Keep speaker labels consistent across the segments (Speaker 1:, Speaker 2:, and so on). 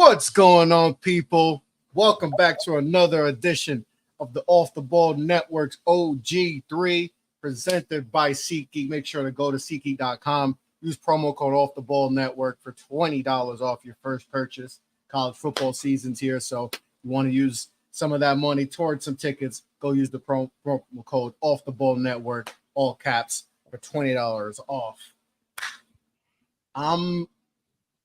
Speaker 1: What's going on, people? Welcome back to another edition of the Off the Ball Network's OG3, presented by Seat Geek. Make sure to go to SeatGeek.com. Use promo code Off the Ball Network for $20 off your first purchase. College football season's here, so you want to use some of that money towards some tickets. Go use the promo code Off the Ball Network, all caps, for $20 off.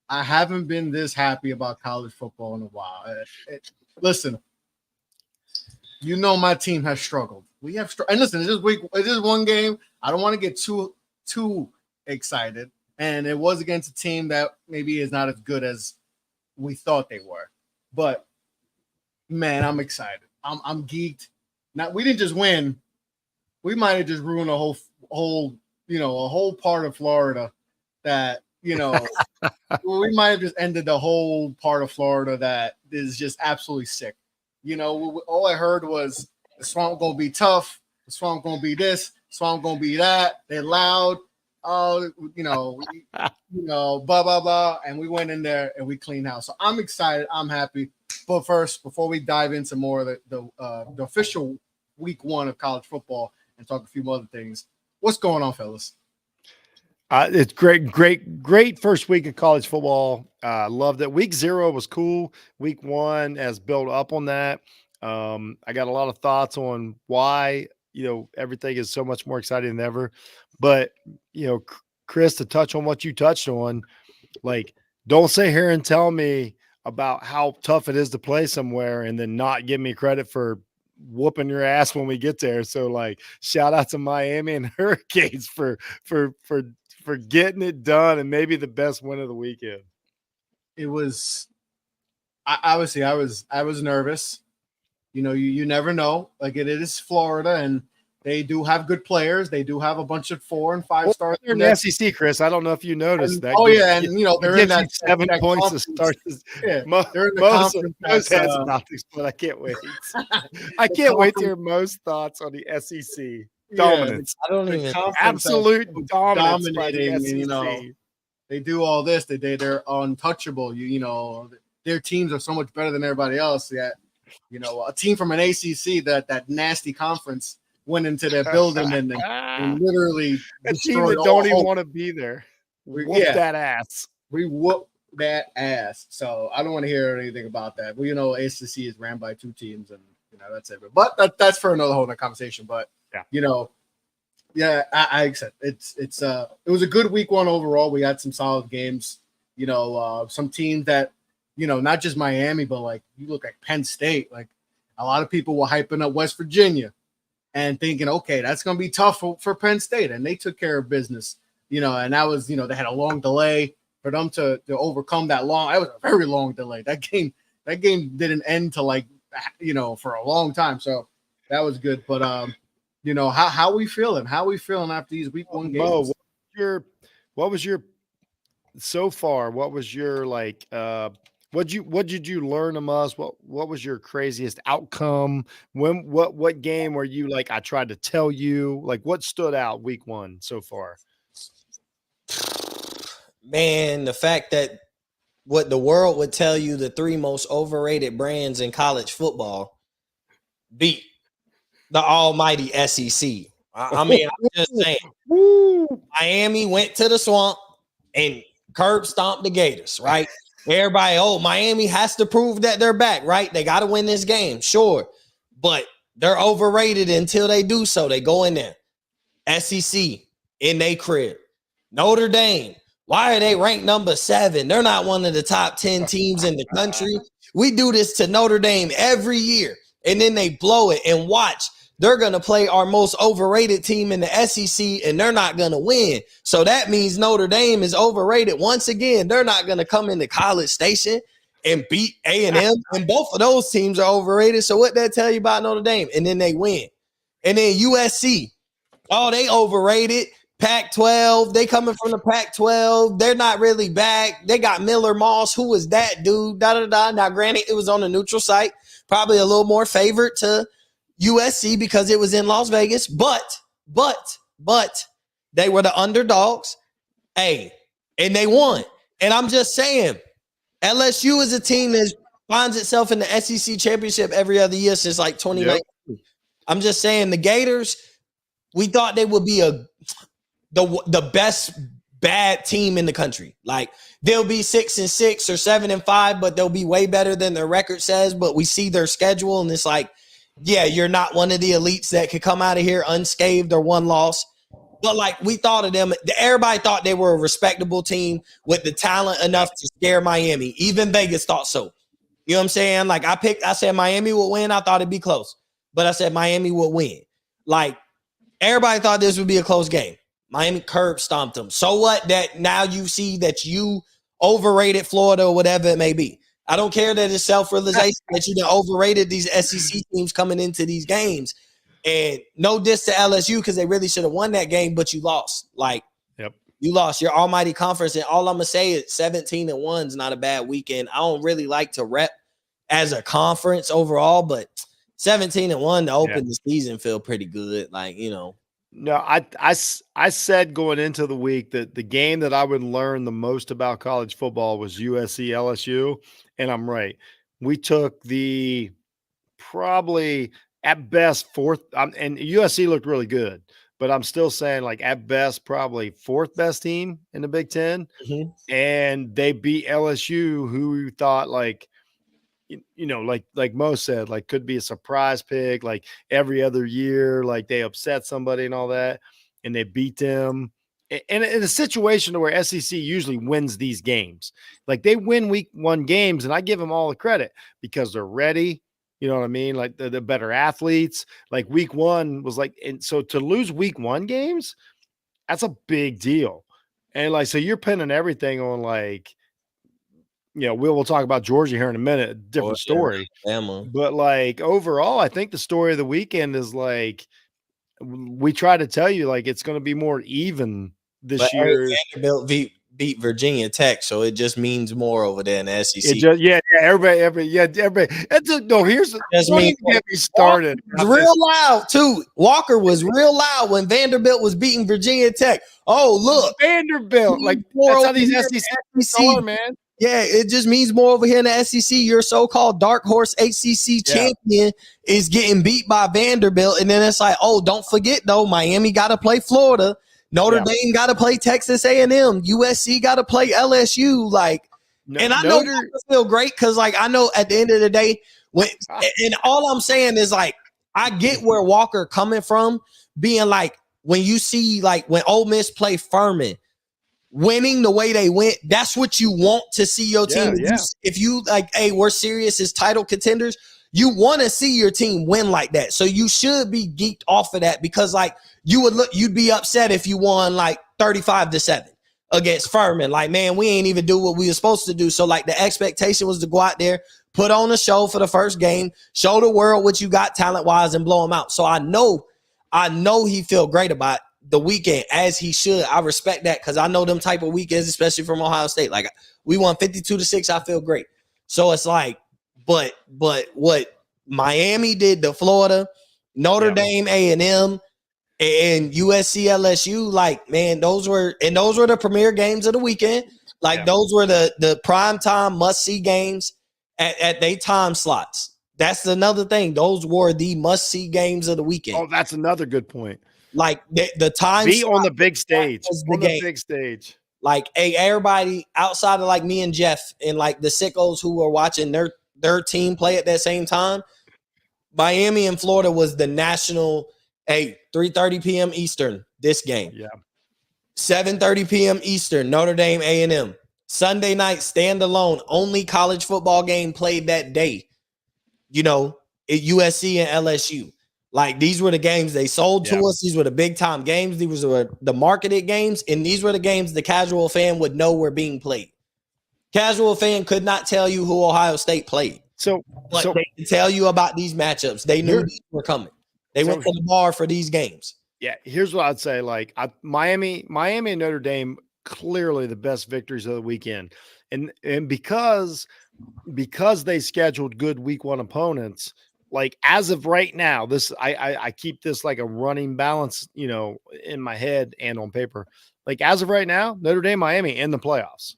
Speaker 1: I haven't been this happy about college football in a while. Listen, you know my team has struggled. We have and listen, it's just one game. I don't want to get too excited. And it was against a team that maybe is not as good as we thought they were. But man, I'm excited. I'm geeked. Now, we didn't just win. We might have just ruined a whole part of Florida that, we might have just ended the whole part of Florida that is just absolutely sick. All I heard was the swamp gonna be tough, the swamp gonna be this, swamp gonna be that. They're loud, blah blah blah, and we went in there and we cleaned house. So I'm excited, I'm happy. But first, before we dive into more of the official week one of college football and talk a few other things, what's going on, fellas?
Speaker 2: It's great first week of college football. Loved it. Week 0 was cool. Week 1 has built up on that. I got a lot of thoughts on why, everything is so much more exciting than ever. But, Chris, to touch on what you touched on, don't sit here and tell me about how tough it is to play somewhere and then not give me credit for whooping your ass when we get there. So shout out to Miami and Hurricanes for getting it done and maybe the best win of the weekend.
Speaker 1: It was I was nervous. You never know. It is Florida and they do have good players. They do have a bunch of 4 and 5 stars.
Speaker 2: They're in the SEC, Chris. I don't know if you noticed that.
Speaker 1: They're in that
Speaker 2: 7 points to start.
Speaker 1: Yeah, they're in the conference.
Speaker 2: Most has about this, but I can't wait. I can't wait to hear most thoughts on the SEC. Dominance.
Speaker 1: I don't even
Speaker 2: absolute dominance by the SEC.
Speaker 1: They do all this. They're untouchable. Their teams are so much better than everybody else. Yet, a team from an ACC that nasty conference went into their building and literally
Speaker 2: a team that don't even want to be there. Whoop that ass.
Speaker 1: We whoop that ass. So I don't want to hear anything about that. Well, ACC is ran by 2 teams, and that's it. But that's for another whole conversation. But I accept it. It was a good week 1 overall. We had some solid games. Some teams that not just Miami, but you look at Penn State. A lot of people were hyping up West Virginia and thinking, okay, that's going to be tough for Penn State, and they took care of business. And that was they had a long delay for them to overcome that long. It was a very long delay. That game didn't end till for a long time. So that was good. But how we feeling? How we feeling after these week 1 games?
Speaker 2: Mo, what was your so far? What was your what did you learn the most? What was your craziest outcome? What game were you I tried to tell you? What stood out week 1 so far?
Speaker 3: Man, the fact that what the world would tell you the 3 most overrated brands in college football beat the almighty SEC. I'm just saying. Miami went to the swamp and curb stomped the Gators, right? Everybody, Miami has to prove that they're back, right? They got to win this game, sure. But they're overrated until they do so. They go in there. SEC in their crib. Notre Dame, why are they ranked number 7? They're not one of the top 10 teams in the country. We do this to Notre Dame every year, and then they blow it. And watch, they're going to play our most overrated team in the SEC, and they're not going to win. So that means Notre Dame is overrated. Once again, they're not going to come into College Station and beat A&M, and both of those teams are overrated. So what that tell you about Notre Dame? And then they win. And then USC, they overrated. Pac-12, they coming from the Pac-12. They're not really back. They got Miller Moss. Who is that dude? Now, granted, it was on a neutral site. Probably a little more favored to USC because it was in Las Vegas. But they were the underdogs. And they won. And I'm just saying, LSU is a team that finds itself in the SEC championship every other year since like 2019. Yep. I'm just saying the Gators, we thought they would be the best bad team in the country. Like they'll be 6-6 or 7-5, but they'll be way better than their record says. But we see their schedule and it's like, yeah, you're not one of the elites that could come out of here unscathed or one loss. But like we thought of them, everybody thought they were a respectable team with the talent enough to scare Miami. Even Vegas thought so. You know what I'm saying? Like I said Miami would win. I thought it'd be close, but I said Miami would win. Like everybody thought this would be a close game. Miami curb stomped them. So what? That now you see that you overrated Florida or whatever it may be. I don't care that it's self-realization that you done overrated these SEC teams coming into these games. And no diss to LSU because they really should have won that game, but you lost. Like, you lost your almighty conference. And all I'm going to say is 17-1 is not a bad weekend. I don't really like to rep as a conference overall, but 17-1 to open the season feel pretty good. Like, you know.
Speaker 2: No, I said going into the week that the game that I would learn the most about college football was USC LSU, and I'm right. We took the probably at best fourth, and USC looked really good, but I'm still saying like at best probably fourth best team in the Big Ten, and they beat LSU, who we thought like, you know, like Mo said, like could be a surprise pick, like every other year, like they upset somebody and all that, and they beat them. And in a situation where SEC usually wins these games, like they win week 1 games, and I give them all the credit because they're ready. You know what I mean? Like the better athletes. Like week 1 was like, and so to lose week 1 games, that's a big deal. And like, so you're pinning everything on like, you know, we'll talk about Georgia here in a minute, different story. But like overall, I think the story of the weekend is like we try to tell you like it's going to be more even this year.
Speaker 3: Vanderbilt beat Virginia Tech, so it just means more over there in the SEC.
Speaker 2: Everybody. No, here's the get me started.
Speaker 3: It was real loud too. Walker was real loud when Vanderbilt was beating Virginia Tech. Oh, look,
Speaker 2: Vanderbilt, like that's how these SEC are, man.
Speaker 3: Yeah, it just means more over here in the SEC. Your so-called dark horse ACC champion is getting beat by Vanderbilt. And then it's like, oh, don't forget, though, Miami got to play Florida. Notre Dame got to play Texas A&M. USC got to play LSU. Like, and I know Walker feel great because, like, I know at the end of the day, and all I'm saying is, like, I get where Walker coming from, being like, when you see, like, when Ole Miss play Furman, winning the way they went, that's what you want to see your team. If you like, hey, we're serious as title contenders, you want to see your team win like that. So you should be geeked off of that because like you'd be upset if you won like 35-7 against Furman. Like, man, we ain't even do what we were supposed to do. So like the expectation was to go out there, put on a show for the first game, show the world what you got talent-wise and blow them out. So I know he feel great about the weekend as he should. I respect that because I know them type of weekends, especially from Ohio State. Like we won 52-6. I feel great. So it's like, but what Miami did to Florida, Notre Dame A&M, and USC LSU, like, man, those were the premier games of the weekend. Like those were the prime time must see games at their time slots. That's another thing. Those were the must see games of the weekend.
Speaker 2: Oh, that's another good point.
Speaker 3: Like the time
Speaker 2: be on the big stage. On the big stage.
Speaker 3: Like, hey, everybody outside of like me and Jeff and like the sickos who were watching their team play at that same time, Miami and Florida was the national, 3:30 p.m. Eastern, this game. 7:30 p.m. Eastern, Notre Dame A&M. Sunday night, standalone, only college football game played that day. You know, at USC and LSU. Like, these were the games they sold to us. These were the big-time games. These were the marketed games, and these were the games the casual fan would know were being played. Casual fan could not tell you who Ohio State played. But they could tell you about these matchups. They knew these were coming. They went to the bar for these games. Yeah,
Speaker 2: here's what I'd say. Like, Miami and Notre Dame, clearly the best victories of the weekend. And because they scheduled good week 1 opponents, like as of right now, this I keep this like a running balance, you know, in my head and on paper. Like as of right now, Notre Dame, Miami in the playoffs.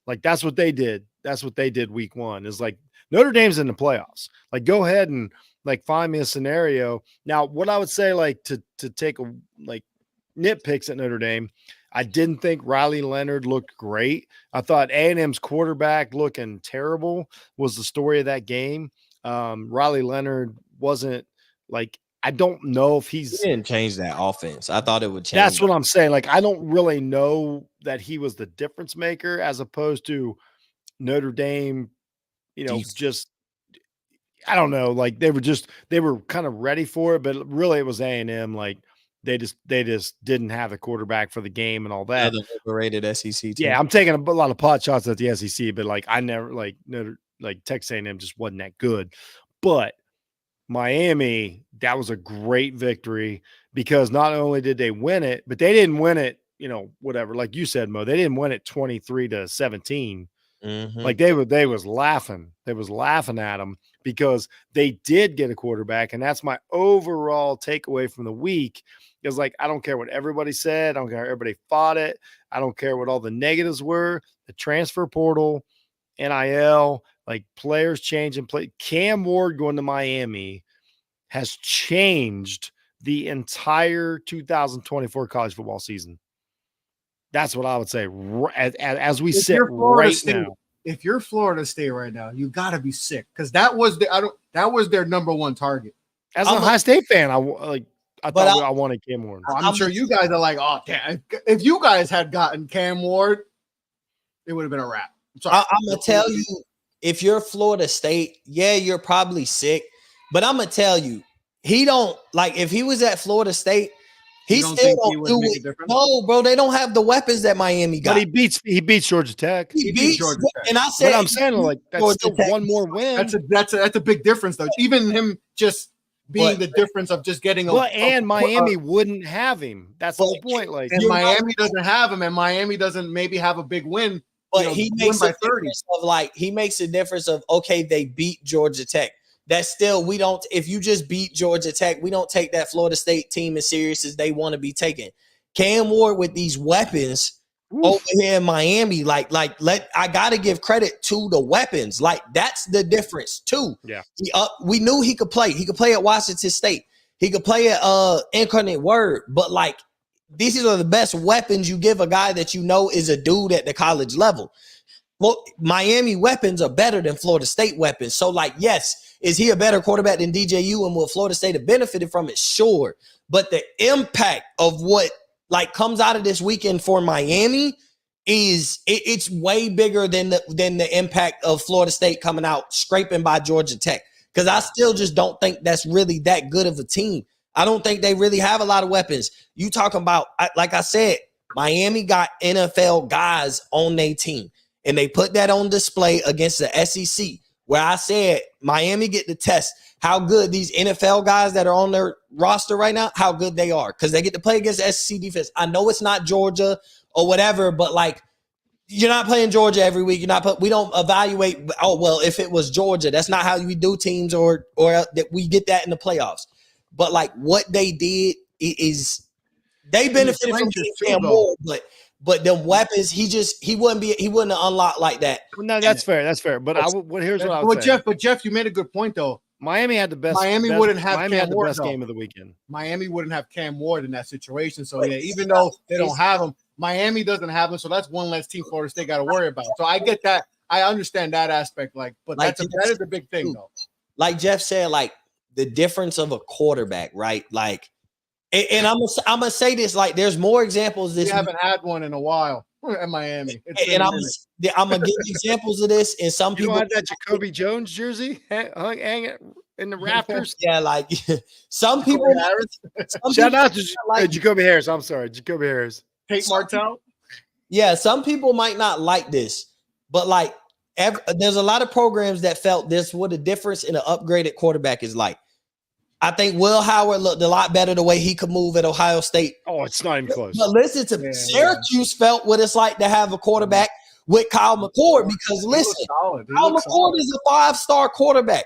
Speaker 2: Like that's what they did. that's what they did week 1 is like Notre Dame's in the playoffs. Like go ahead and like find me a scenario. Now, what I would say like to take a like nitpicks at Notre Dame, I didn't think Riley Leonard looked great. I thought A&M's quarterback looking terrible was the story of that game. Riley Leonard wasn't like, I don't know if
Speaker 3: He
Speaker 2: he's
Speaker 3: didn't change that offense. I thought it would change.
Speaker 2: that's what I'm saying. Like, I don't really know that he was the difference maker as opposed to Notre Dame, just I don't know. Like they were kind of ready for it, but really it was A&M. Like they just didn't have the quarterback for the game and all that.
Speaker 3: The overrated SEC team.
Speaker 2: Yeah, I'm taking a lot of pot shots at the SEC, but like I never like Texas A&M just wasn't that good. But Miami, that was a great victory because not only did they win it, but they didn't win it, whatever. Like you said, Mo, they didn't win it 23-17.
Speaker 3: Mm-hmm.
Speaker 2: Like they was laughing. They was laughing at them because they did get a quarterback. And that's my overall takeaway from the week is like, I don't care what everybody said. I don't care how everybody fought it. I don't care what all the negatives were. The transfer portal, NIL, like players changing play. Cam Ward going to Miami has changed the entire 2024 college football season. That's what I would say as we sit right now.
Speaker 1: If you're Florida State right now, you got to be sick because that was their number one target.
Speaker 2: As a Ohio State fan, I thought I wanted Cam Ward.
Speaker 1: I'm sure you guys are like, oh, damn. If you guys had gotten Cam Ward, it would have been a wrap.
Speaker 3: I'm gonna tell you, if you're Florida State, yeah, you're probably sick. But I'm gonna tell you, he don't like if he was at Florida State. He still don't do it. No, bro, they don't have the weapons that Miami got.
Speaker 2: But he beats Georgia Tech.
Speaker 3: He beats
Speaker 1: Georgia Tech.
Speaker 3: And I said,
Speaker 2: but I'm saying like that's still one more win.
Speaker 1: That's a big difference though. Even him just being the difference of just getting
Speaker 2: and Miami wouldn't have him. That's the whole point. Like,
Speaker 1: and Miami doesn't have him, and Miami doesn't maybe have a big win.
Speaker 3: But he makes a difference of he makes a difference of okay, they beat Georgia Tech. That's still we don't. If you just beat Georgia Tech, we don't take that Florida State team as serious as they want to be taken. Cam Ward with these weapons over here in Miami, I gotta give credit to the weapons. Like that's the difference too.
Speaker 2: Yeah,
Speaker 3: we knew he could play. He could play at Washington State. He could play at Incarnate Word. But like these are the best weapons you give a guy that you know is a dude at the college level. Well, Miami weapons are better than Florida State weapons. So like yes. Is he a better quarterback than DJU and will Florida State have benefited from it? Sure. But the impact of what comes out of this weekend for Miami is it's way bigger than the impact of Florida State coming out scraping by Georgia Tech. Because I still just don't think that's really that good of a team. I don't think they really have a lot of weapons. You talking about, like I said, Miami got NFL guys on their team. And they put that on display against the SEC. Where I said Miami get to test how good these NFL guys that are on their roster right now, how good they are. Because they get to play against the SEC defense. I know it's not Georgia or whatever, but you're not playing Georgia every week. We don't evaluate, if it was Georgia, that's not how we do teams or that we get that in the playoffs. But what they did is they benefited from Cam Ward, but them weapons, he wouldn't have unlocked like that.
Speaker 2: No, that's fair. That's fair. But here's what I would say.
Speaker 1: But Jeff, you made a good point though.
Speaker 2: Miami had the best.
Speaker 1: Miami wouldn't have
Speaker 2: Miami
Speaker 1: Cam
Speaker 2: had the
Speaker 1: Ward,
Speaker 2: best
Speaker 1: though.
Speaker 2: Game of the weekend.
Speaker 1: Miami wouldn't have Cam Ward in that situation. So yeah, even though they don't have him, Miami doesn't have him. So that's one less team Florida State got to worry about. So I get that. I understand that aspect. But that is a big thing though. Like
Speaker 3: Jeff said, the difference of a quarterback, right? And I'm gonna say this: there's more examples.
Speaker 1: We haven't had one in a while at Miami.
Speaker 3: And I'm gonna give examples of this. And some people
Speaker 2: had that Jacoby Jones jersey hanging in the rafters.
Speaker 3: Yeah, some people.
Speaker 2: Shout out to Jacoby Harris. I'm sorry, Jacoby Harris.
Speaker 1: Tate Martell.
Speaker 3: Yeah, some people might not like this, but there's a lot of programs that felt this what the difference in an upgraded quarterback is like. I think Will Howard looked a lot better the way he could move at Ohio State.
Speaker 2: Oh, it's not even close.
Speaker 3: But listen to me. Syracuse felt what it's like to have a quarterback with Kyle McCord because listen, Kyle McCord is a 5-star quarterback.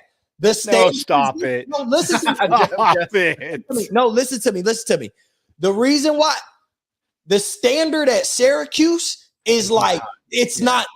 Speaker 2: Stop it.
Speaker 3: No, listen to me. No, listen to me. Listen to me. The reason why the standard at Syracuse is It's not.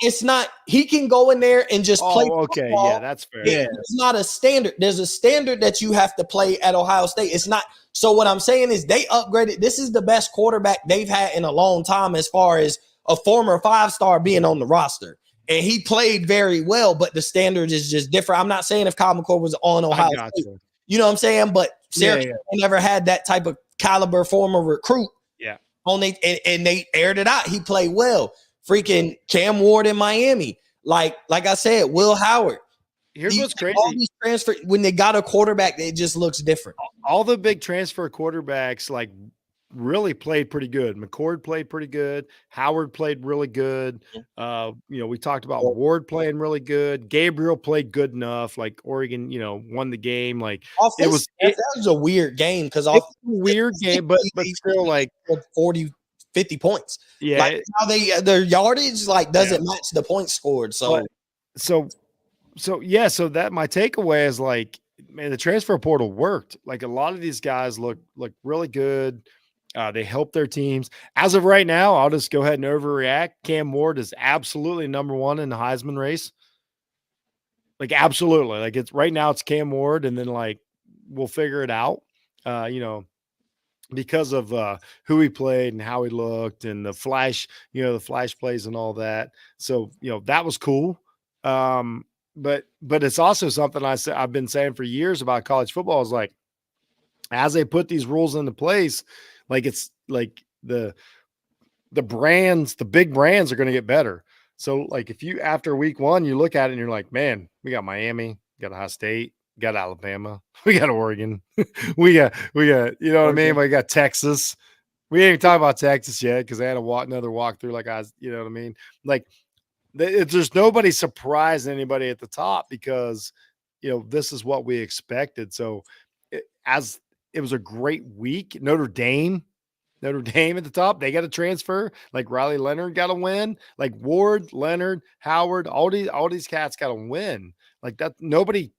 Speaker 3: He can go in there and just play.
Speaker 2: Okay,
Speaker 3: football.
Speaker 2: yeah, that's fair.
Speaker 3: It's not a standard. There's a standard that you have to play at Ohio State. It's not. So what I'm saying is they upgraded. This is the best quarterback they've had in a long time as far as a former 5-star being on the roster. And he played very well, but the standard is just different. I'm not saying if Kyle McCord was on Ohio State. You know what I'm saying? But Syracuse never had that type of caliber former recruit.
Speaker 2: Yeah.
Speaker 3: And they aired it out. He played well. Freaking Cam Ward in Miami. Like I said, Will Howard.
Speaker 2: Here's what's crazy.
Speaker 3: All these transfer, when they got a quarterback, it just looks different.
Speaker 2: All the big transfer quarterbacks like really played pretty good. McCord played pretty good. Howard played really good. We talked about Ward playing really good. Gabriel played good enough. Like Oregon, won the game. Like
Speaker 3: that was a weird game because
Speaker 2: a weird game, but still like
Speaker 3: 40, 50 points.
Speaker 2: Yeah,
Speaker 3: like how their yardage doesn't match the points scored. So
Speaker 2: that my takeaway is like, man, the transfer portal worked. Like a lot of these guys look really good. They help their teams. As of right now, I'll just go ahead and overreact. Cam Ward is absolutely number one in the Heisman race. Like absolutely. Like it's right now it's Cam Ward, and then like we'll figure it out. Because of who he played and how he looked and the flash plays and all that. So, that was cool. But it's also something I've been saying for years about college football is like, as they put these rules into place, like it's like the brands, the big brands are going to get better. So like if you, after week 1, you look at it and you're like, man, we got Miami, we got Ohio State, we got Alabama, we got Oregon, we got, what I mean? We got Texas. We ain't even talking about Texas yet because they had another walkthrough like I was, what I mean? Like there's nobody surprised anybody at the top because, this is what we expected. So it was a great week. Notre Dame at the top, they got to transfer. Like Riley Leonard got to win. Like Ward, Leonard, Howard, all these cats got to win. Like that, nobody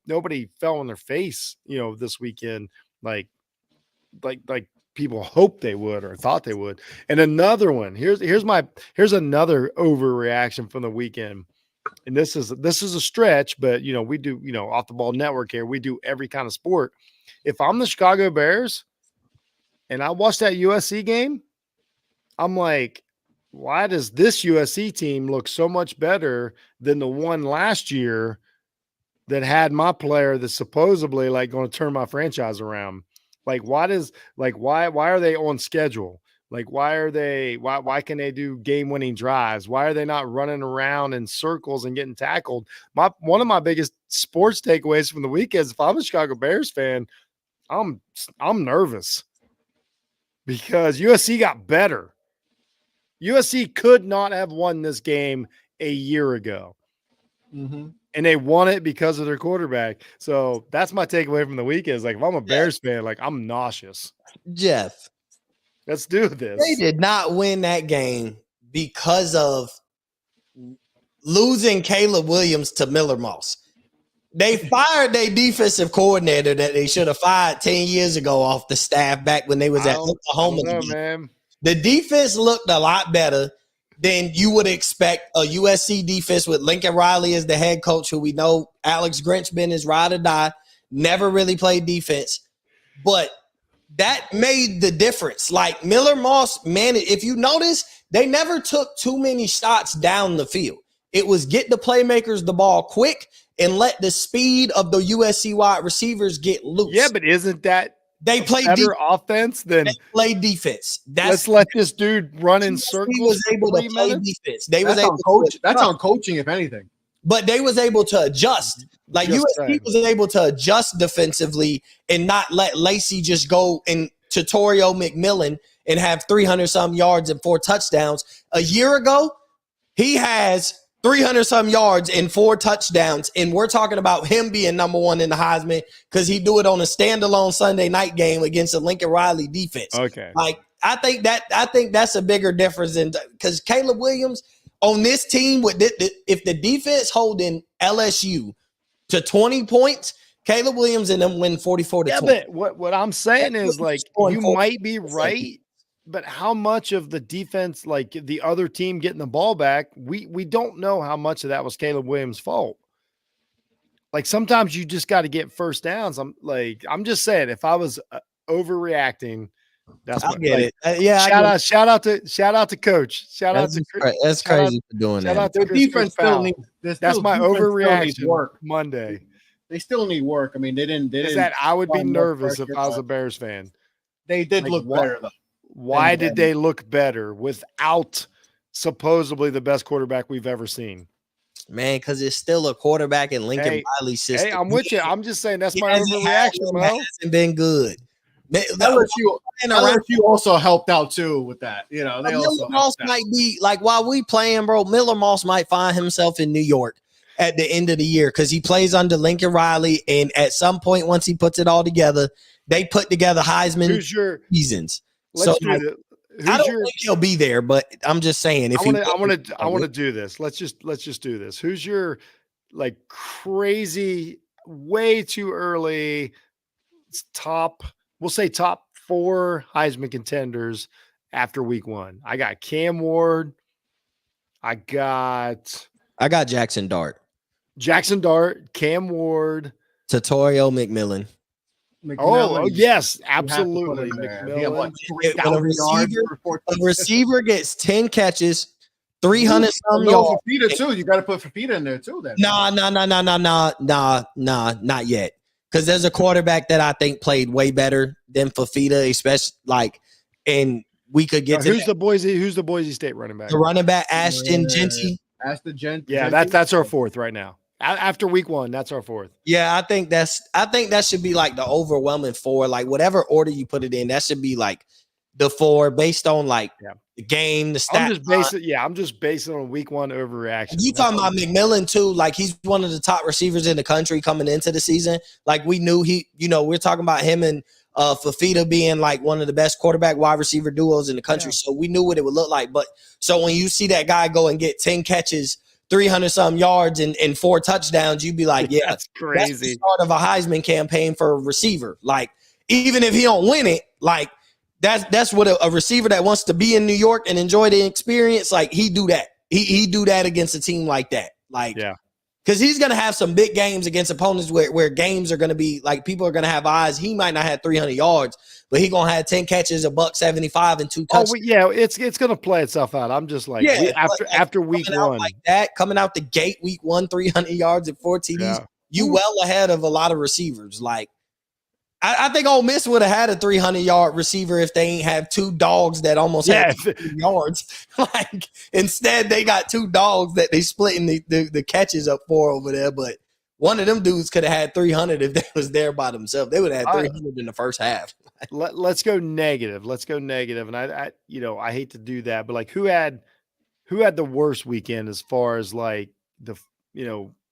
Speaker 2: fell on their face, this weekend. Like people hoped they would or thought they would. And another one. Here's another overreaction from the weekend. And this is a stretch, but we do, off the ball network here, we do every kind of sport. If I'm the Chicago Bears and I watched that USC game, I'm like, why does this USC team look so much better than the one last year that had my player that's supposedly like going to turn my franchise around? Like, why are they on schedule? Like, why can they do game-winning drives? Why are they not running around in circles and getting tackled? One of my biggest sports takeaways from the week is if I'm a Chicago Bears fan, I'm nervous because USC got better. USC could not have won this game a year ago.
Speaker 1: Mm-hmm.
Speaker 2: And they won it because of their quarterback. So that's my takeaway from the week is like, if I'm a Bears fan, like I'm nauseous.
Speaker 3: Jeff,
Speaker 2: let's do this.
Speaker 3: They did not win that game because of losing Caleb Williams to Miller Moss. They fired their defensive coordinator that they should have fired 10 years ago off the staff back when they was at Oklahoma.
Speaker 2: Man.
Speaker 3: The defense looked a lot better than you would expect a USC defense with Lincoln Riley as the head coach, who we know Alex Grinch been his ride or die, never really played defense. But that made the difference. Like Miller Moss, man, if you notice, they never took too many shots down the field. It was get the playmakers the ball quick and let the speed of the USC wide receivers get loose.
Speaker 2: Yeah, but isn't that
Speaker 3: they play
Speaker 2: better offense than
Speaker 3: they play defense?
Speaker 2: Let's let this dude run in circles.
Speaker 3: He was able to play defense.
Speaker 1: That's on coaching, if anything.
Speaker 3: But they was able to adjust. Like USC was able to adjust defensively and not let Lacey just go in tutorial McMillan and have 300-some yards and 4 touchdowns. A year ago, he has 300-some yards and 4 touchdowns, and we're talking about him being number 1 in the Heisman because he do it on a standalone Sunday night game against a Lincoln Riley defense.
Speaker 2: Okay,
Speaker 3: like I think that's a bigger difference than because Caleb Williams on this team with if the defense holding LSU to 20 points, Caleb Williams and them win 44-20.
Speaker 2: Yeah, but what I'm saying is like you might be right, but how much of the defense, like the other team getting the ball back, we don't know how much of that was Caleb Williams' fault. Like sometimes you just got to get first downs. I'm just saying, if I was overreacting, that's
Speaker 3: I
Speaker 2: my,
Speaker 3: get
Speaker 2: like,
Speaker 3: it. Yeah,
Speaker 2: shout out to coach.
Speaker 3: that's crazy for doing
Speaker 2: shout
Speaker 3: that.
Speaker 2: out to
Speaker 1: Their
Speaker 2: Chris
Speaker 1: defense still
Speaker 2: Powell.
Speaker 1: needs.
Speaker 2: That's my overreaction.
Speaker 1: Work
Speaker 2: Monday.
Speaker 1: They still need work. I mean, they didn't.
Speaker 2: Is that I would be nervous if I was a
Speaker 1: but
Speaker 2: Bears fan.
Speaker 1: They did
Speaker 2: Like,
Speaker 1: look better though.
Speaker 2: Why did they look better without supposedly the best quarterback we've ever seen?
Speaker 3: Man, because it's still a quarterback in Lincoln Riley's system.
Speaker 2: Hey, I'm with you. I'm just saying that's my overreaction, bro.
Speaker 3: Hasn't been good.
Speaker 1: LSU also helped out too with that. You know, they also
Speaker 3: Miller Moss might be like, while we playing, bro, Miller Moss might find himself in New York at the end of the year because he plays under Lincoln Riley, and at some point, once he puts it all together, they put together Heisman seasons.
Speaker 2: Let's do it.
Speaker 3: I don't think he'll be there, but I'm just saying. If
Speaker 2: I want to do this. Let's just do this. Who's your like crazy, way too early top? We'll say top 4 Heisman contenders after week 1. I got Cam Ward. I got
Speaker 3: Jackson Dart,
Speaker 2: Cam Ward,
Speaker 3: Tutorial McMillan.
Speaker 2: Oh yes, absolutely. McMillan.
Speaker 3: A receiver gets 10 catches, 300 some yards.
Speaker 1: Fafita too. You got to put Fafita in there too. Then
Speaker 3: Nah, not yet. Because there's a quarterback that I think played way better than Fafita, especially and we could get to
Speaker 2: who's the Boise State running back?
Speaker 3: The running back Ashton Genty.
Speaker 2: Yeah, that's our 4th right now. After week 1, that's our 4th.
Speaker 3: Yeah, I think that should be like the overwhelming 4. Like whatever order you put it in, that should be like the 4 based on the game, the stats.
Speaker 2: I'm just basing on week 1 overreaction.
Speaker 3: You talking about McMillan too? Like he's one of the top receivers in the country coming into the season. Like we knew we're talking about him and Fafita being like one of the best quarterback wide receiver duos in the country. Yeah. So we knew what it would look like. But so when you see that guy go and get 10 catches, 300 some yards and 4 touchdowns, you'd be like, yeah,
Speaker 2: that's crazy.
Speaker 3: That's the start of a Heisman campaign for a receiver. Like, even if he don't win it, like that's what a receiver that wants to be in New York and enjoy the experience, like he do that. He do that against a team like that. Like, yeah. Because he's going to have some big games against opponents where games are going to be like people are going to have eyes. He might not have 300 yards, but he going to have 10 catches, $175 and 2 touchdowns.
Speaker 2: Oh, yeah, it's going to play itself out. I'm just like, after week 1.
Speaker 3: Like that, coming out the gate week 1, 300 yards and 4 TDs, you well ahead of a lot of receivers. Like, I think Ole Miss would have had a 300-yard receiver if they ain't have 2 dogs that almost had 200 yards. Like instead, they got 2 dogs that they splitting the catches up for over there. But one of them dudes could have had 300 if they was there by themselves. They would have had 300 in the first half.
Speaker 2: Let's go negative. And I hate to do that, but like who had the worst weekend as far as like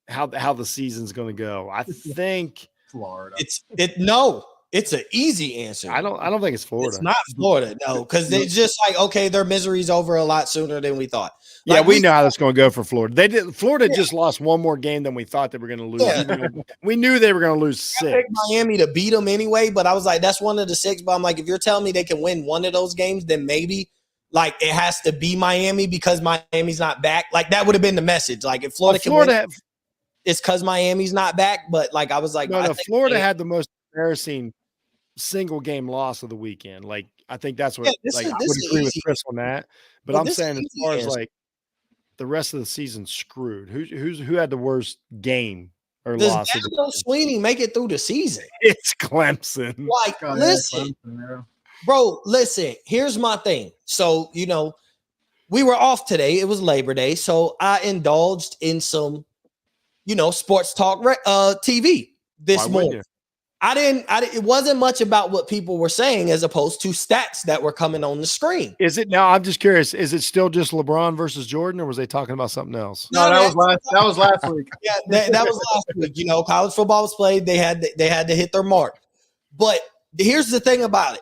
Speaker 2: how the season's going to go? I think
Speaker 1: Florida.
Speaker 3: It's an easy answer.
Speaker 2: I don't think it's Florida.
Speaker 3: It's not Florida, no, because it's just like, okay, their misery's over a lot sooner than we thought.
Speaker 2: Like, yeah, we know how that's going to go for Florida. Florida just lost one more game than we thought they were going to lose. Yeah. We knew they were going to lose 6.
Speaker 3: I picked Miami to beat them anyway, but I was like, that's one of the 6. But I'm like, if you're telling me they can win one of those games, then maybe like it has to be Miami because Miami's not back. Like that would have been the message. Like if Florida can win, it's because Miami's not back. But like I was like,
Speaker 2: no, Florida had the most embarrassing single game loss of the weekend. Like I think that's what I would agree with Chris on that. But I'm saying as far as like the rest of the season screwed. Who had the worst game or loss?
Speaker 3: Does Sweeney make it through the season?
Speaker 2: It's Clemson.
Speaker 3: Like listen, bro. Listen. Here's my thing. So we were off today. It was Labor Day, so I indulged in some sports talk TV this morning. It wasn't much about what people were saying as opposed to stats that were coming on the screen.
Speaker 2: Is it now? I'm just curious. Is it still just LeBron versus Jordan, or was they talking about something else?
Speaker 1: No, that was last week.
Speaker 3: Yeah, that was last week. College football was played. They had to hit their mark. But here's the thing about it.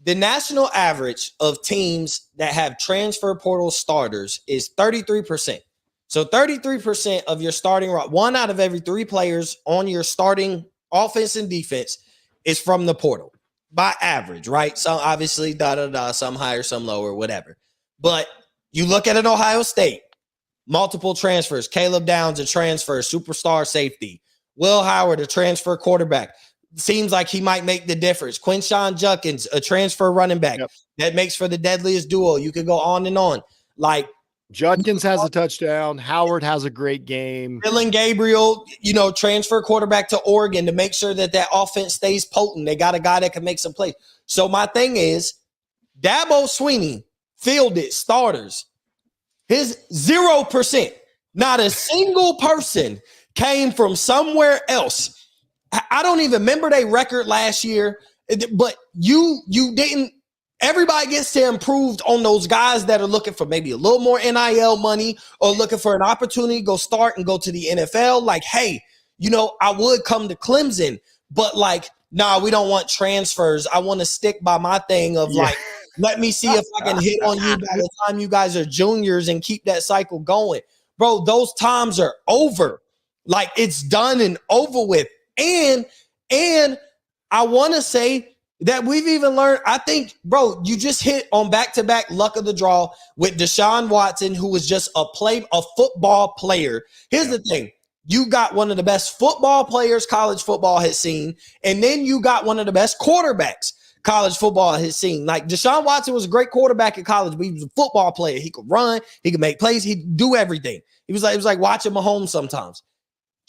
Speaker 3: The national average of teams that have transfer portal starters is 33%. So 33% of your starting, 1 out of every 3 players on your starting offense and defense is from the portal. by average, right? So obviously, some higher, some lower, whatever. But you look at an Ohio State, multiple transfers. Caleb Downs, a transfer, superstar safety. Will Howard, a transfer quarterback. Seems like he might make the difference. Quinshawn Judkins, a transfer running back.
Speaker 2: Yep.
Speaker 3: That makes for the deadliest duo. You could go on and on. Like,
Speaker 2: Judkins has a touchdown. Howard has a great game.
Speaker 3: Dylan Gabriel, transfer quarterback to Oregon to make sure that offense stays potent. They got a guy that can make some plays. So my thing is, Dabo Swinney fielded starters. His 0%, not a single person came from somewhere else. I don't even remember their record last year, but you didn't. Everybody gets to improve on those guys that are looking for maybe a little more NIL money or looking for an opportunity to go start and go to the NFL. Like, hey, I would come to Clemson, but like, nah, we don't want transfers. I want to stick by my thing of like, let me see if I can hit on you by the time you guys are juniors and keep that cycle going. Bro, those times are over. Like, it's done and over with. And I want to say that we've even learned, I think, bro, you just hit on back-to-back luck of the draw with Deshaun Watson, who was just a football player. Here's the thing. You got one of the best football players college football has seen, and then you got one of the best quarterbacks college football has seen. Like, Deshaun Watson was a great quarterback in college, but he was a football player. He could run. He could make plays. He'd do everything. It was like watching Mahomes sometimes.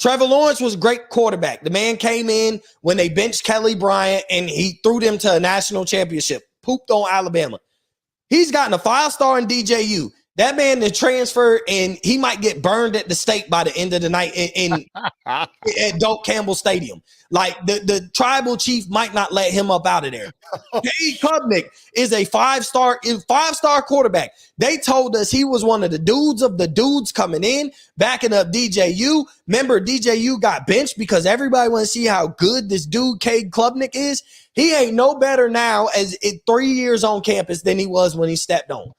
Speaker 3: Trevor Lawrence was a great quarterback. The man came in when they benched Kelly Bryant, and he threw them to a national championship. Pooped on Alabama. He's gotten a 5-star in DJU. That man to transfer, and he might get burned at the stake by the end of the night at Doak Campbell Stadium. Like, the tribal chief might not let him up out of there. Cade Klubnik is a 5-star quarterback. They told us he was one of the dudes coming in, backing up DJU. Remember, DJU got benched because everybody want to see how good this dude Cade Klubnik is. He ain't no better now as 3 years on campus than he was when he stepped on.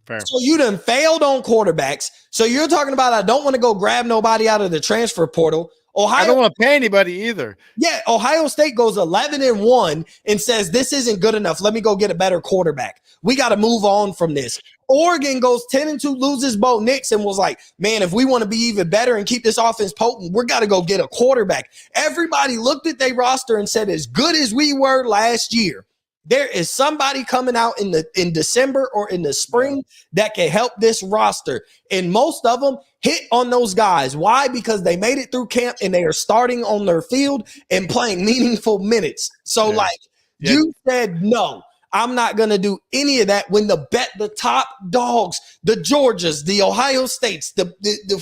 Speaker 2: Fair.
Speaker 3: So you done failed on quarterbacks. So you're talking about, I don't want to go grab nobody out of the transfer portal.
Speaker 2: I don't want to pay anybody either.
Speaker 3: Yeah, Ohio State goes 11-1 and says, this isn't good enough. Let me go get a better quarterback. We got to move on from this. Oregon goes 10-2, loses Bo Nix, and was like, man, if we want to be even better and keep this offense potent, we're got to go get a quarterback. Everybody looked at their roster and said, as good as we were last year, there is somebody coming out in December or in the spring that can help this roster. And most of them hit on those guys. Why? Because they made it through camp and they are starting on their field and playing meaningful minutes. So you said, no, I'm not going to do any of that when the top dogs, the Georgias, the Ohio States, the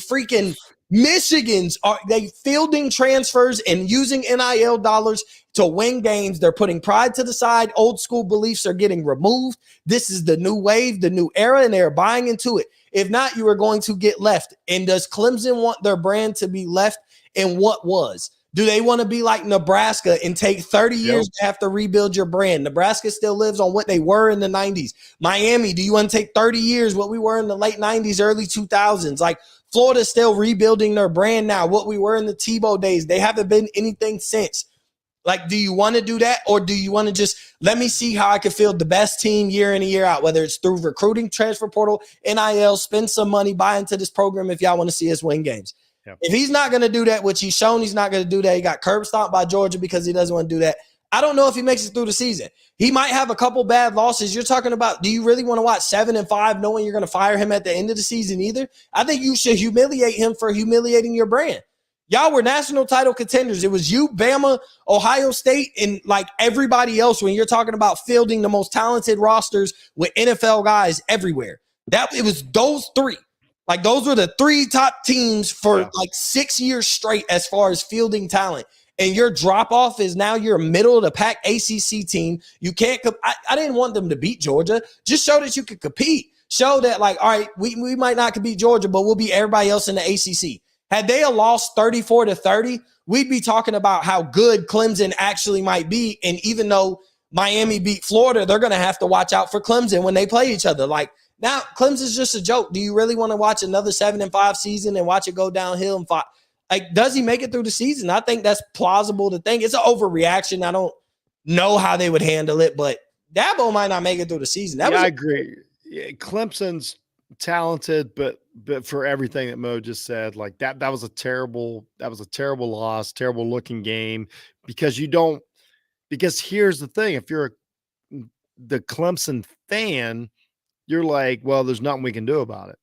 Speaker 3: freaking Michigans, are they fielding transfers and using NIL dollars to win games? They're putting pride to the side. Old school beliefs are getting removed. This is the new wave, the new era, and they're buying into it. If not, you are going to get left. And does Clemson want their brand to be left in what was? Do they want to be like Nebraska and take 30 years to have to rebuild your brand? Nebraska still lives on what they were in the 90s. Miami, do you want to take 30 years, what we were in the late 90s, early 2000s? Like, Florida's still rebuilding their brand now, what we were in the Tebow days. They haven't been anything since. Like, do you want to do that? Or do you want to just let me see how I can field the best team year in and year out, whether it's through recruiting, transfer portal, NIL, spend some money, buy into this program if y'all want to see us win games. Yep. If he's not going to do that, which he's shown he's not going to do that, he got curb stomped by Georgia because he doesn't want to do that. I don't know if he makes it through the season. He might have a couple bad losses. You're talking about, do you really want to watch 7-5 knowing you're going to fire him at the end of the season either? I think you should humiliate him for humiliating your brand. Y'all were national title contenders. It was you, Bama, Ohio State, and like everybody else when you're talking about fielding the most talented rosters with NFL guys everywhere. It was those three. Like, those were the three top teams for like 6 years straight as far as fielding talent. And your drop-off is now you're a middle-of-the-pack ACC team. You can't I didn't want them to beat Georgia. Just show that you could compete. Show that, like, all right, we might not beat Georgia, but we'll beat everybody else in the ACC. Had they lost 34-30, we'd be talking about how good Clemson actually might be. And even though Miami beat Florida, they're going to have to watch out for Clemson when they play each other. Like, now Clemson's just a joke. Do you really want to watch another 7-5 season and watch it go downhill and fight? Like, does he make it through the season? I think that's plausible to think. It's an overreaction. know how they would handle it, but Dabo might not make it through the season.
Speaker 2: I agree. Yeah, Clemson's talented, but for everything that Mo just said, like that was a terrible loss, terrible looking game because here's the thing. If you're the Clemson fan, you're like, well, there's nothing we can do about it.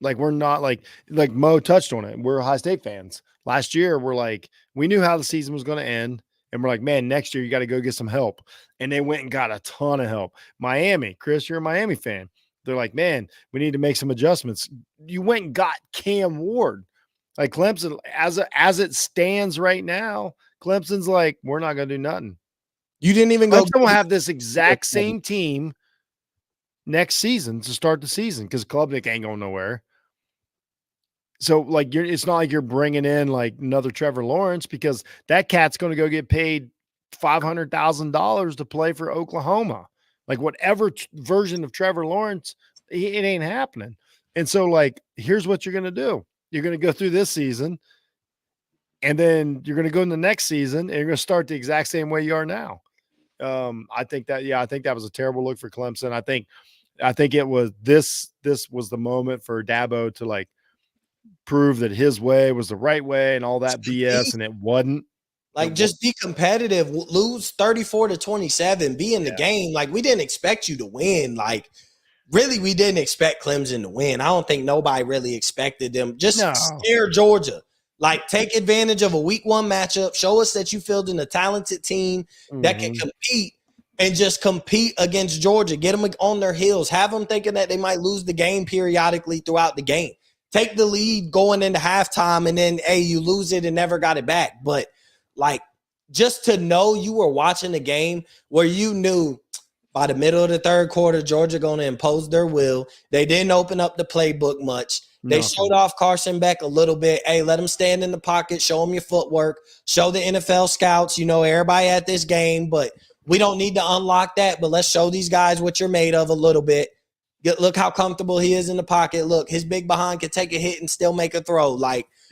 Speaker 2: Like we're not like Mo touched on it. We're Ohio State fans. Last year, we're like, we knew how the season was going to end. And we're like, man, next year you got to go get some help. And they went and got a ton of help. Miami, Chris, you're a Miami fan. They're like, man, we need to make some adjustments. You went and got Cam Ward. Like Clemson, as it stands right now, Clemson's like, we're not going to do nothing.
Speaker 3: You didn't even go.
Speaker 2: Clemson will have this exact same team next season to start the season because Klubnik ain't going nowhere. So, like, it's not like you're bringing in like another Trevor Lawrence because that cat's going to go get paid $500,000 to play for Oklahoma. Like, whatever version of Trevor Lawrence, it ain't happening. And so, like, here's what you're going to do: you're going to go through this season, and then you're going to go in the next season, and you're going to start the exact same way you are now. I think that was a terrible look for Clemson. I think it was this was the moment for Dabo to like prove that his way was the right way and all that BS, and it wasn't.
Speaker 3: Like, just be competitive, lose 34-27, be in the game. Like, we didn't expect you to win. Like, really, we didn't expect Clemson to win. I don't think nobody really expected them. Just scare Georgia. Like, take advantage of a week 1 matchup. Show us that you fielding a talented team that can compete and just compete against Georgia. Get them on their heels. Have them thinking that they might lose the game periodically throughout the game. Take the lead going into halftime, and then, hey, you lose it and never got it back. But, like, just to know you were watching a game where you knew by the middle of the third quarter, Georgia going to impose their will. They didn't open up the playbook much. They showed off Carson Beck a little bit. Hey, let him stand in the pocket. Show him your footwork. Show the NFL scouts, everybody at this game. But we don't need to unlock that. But let's show these guys what you're made of a little bit. Look how comfortable he is in the pocket. Look, his big behind can take a hit and still make a throw.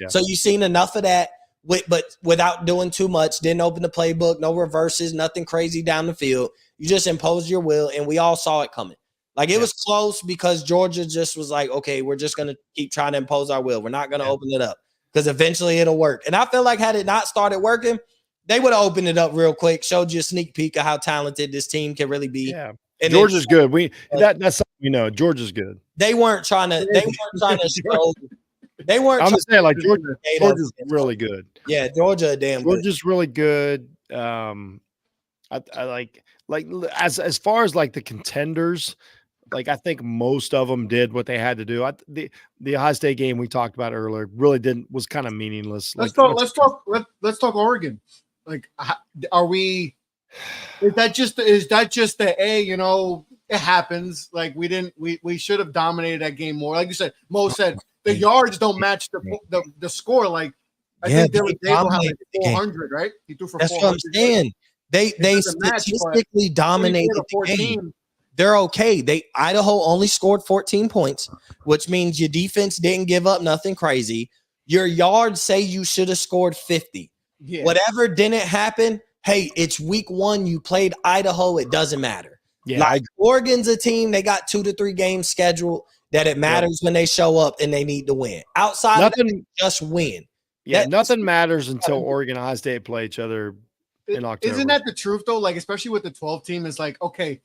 Speaker 3: So you've seen enough of that, but without doing too much. Didn't open the playbook, no reverses, nothing crazy down the field. You just imposed your will, and we all saw it coming. Like, it was close because Georgia just was like, okay, we're just going to keep trying to impose our will. We're not going to open it up because eventually it'll work. And I feel like had it not started working, they would have opened it up real quick, showed you a sneak peek of how talented this team can really be.
Speaker 2: Yeah. And Georgia's good. That's something we know. Georgia's good.
Speaker 3: They weren't trying to show. They weren't.
Speaker 2: I'm just saying, like, Georgia's really good.
Speaker 3: Yeah, Georgia,
Speaker 2: Georgia's really good. I like as far as like the contenders, like I think most of them did what they had to do. The Ohio State game we talked about earlier really was kind of meaningless.
Speaker 1: Let's talk Oregon. Like, are we? Is that just the it happens. Like, we should have dominated that game more. Like you said, Mo said the yards don't match the score. Like, I think they will have like 400, right? He threw for 400.
Speaker 3: That's what I'm saying. They statistically dominated the game. They're okay. Idaho only scored 14 points, which means your defense didn't give up nothing crazy. Your yards say you should have scored 50. Yeah. Whatever didn't happen. Hey, it's week 1. You played Idaho. It doesn't matter. Yeah, like, Oregon's a team. They got 2 to 3 games scheduled that it matters when they show up and they need to win. Outside of that, just win.
Speaker 2: Yeah, nothing matters until Oregon and Ohio State play each other in October.
Speaker 1: Isn't that the truth, though? Like, especially with the 12 team, it's like, okay,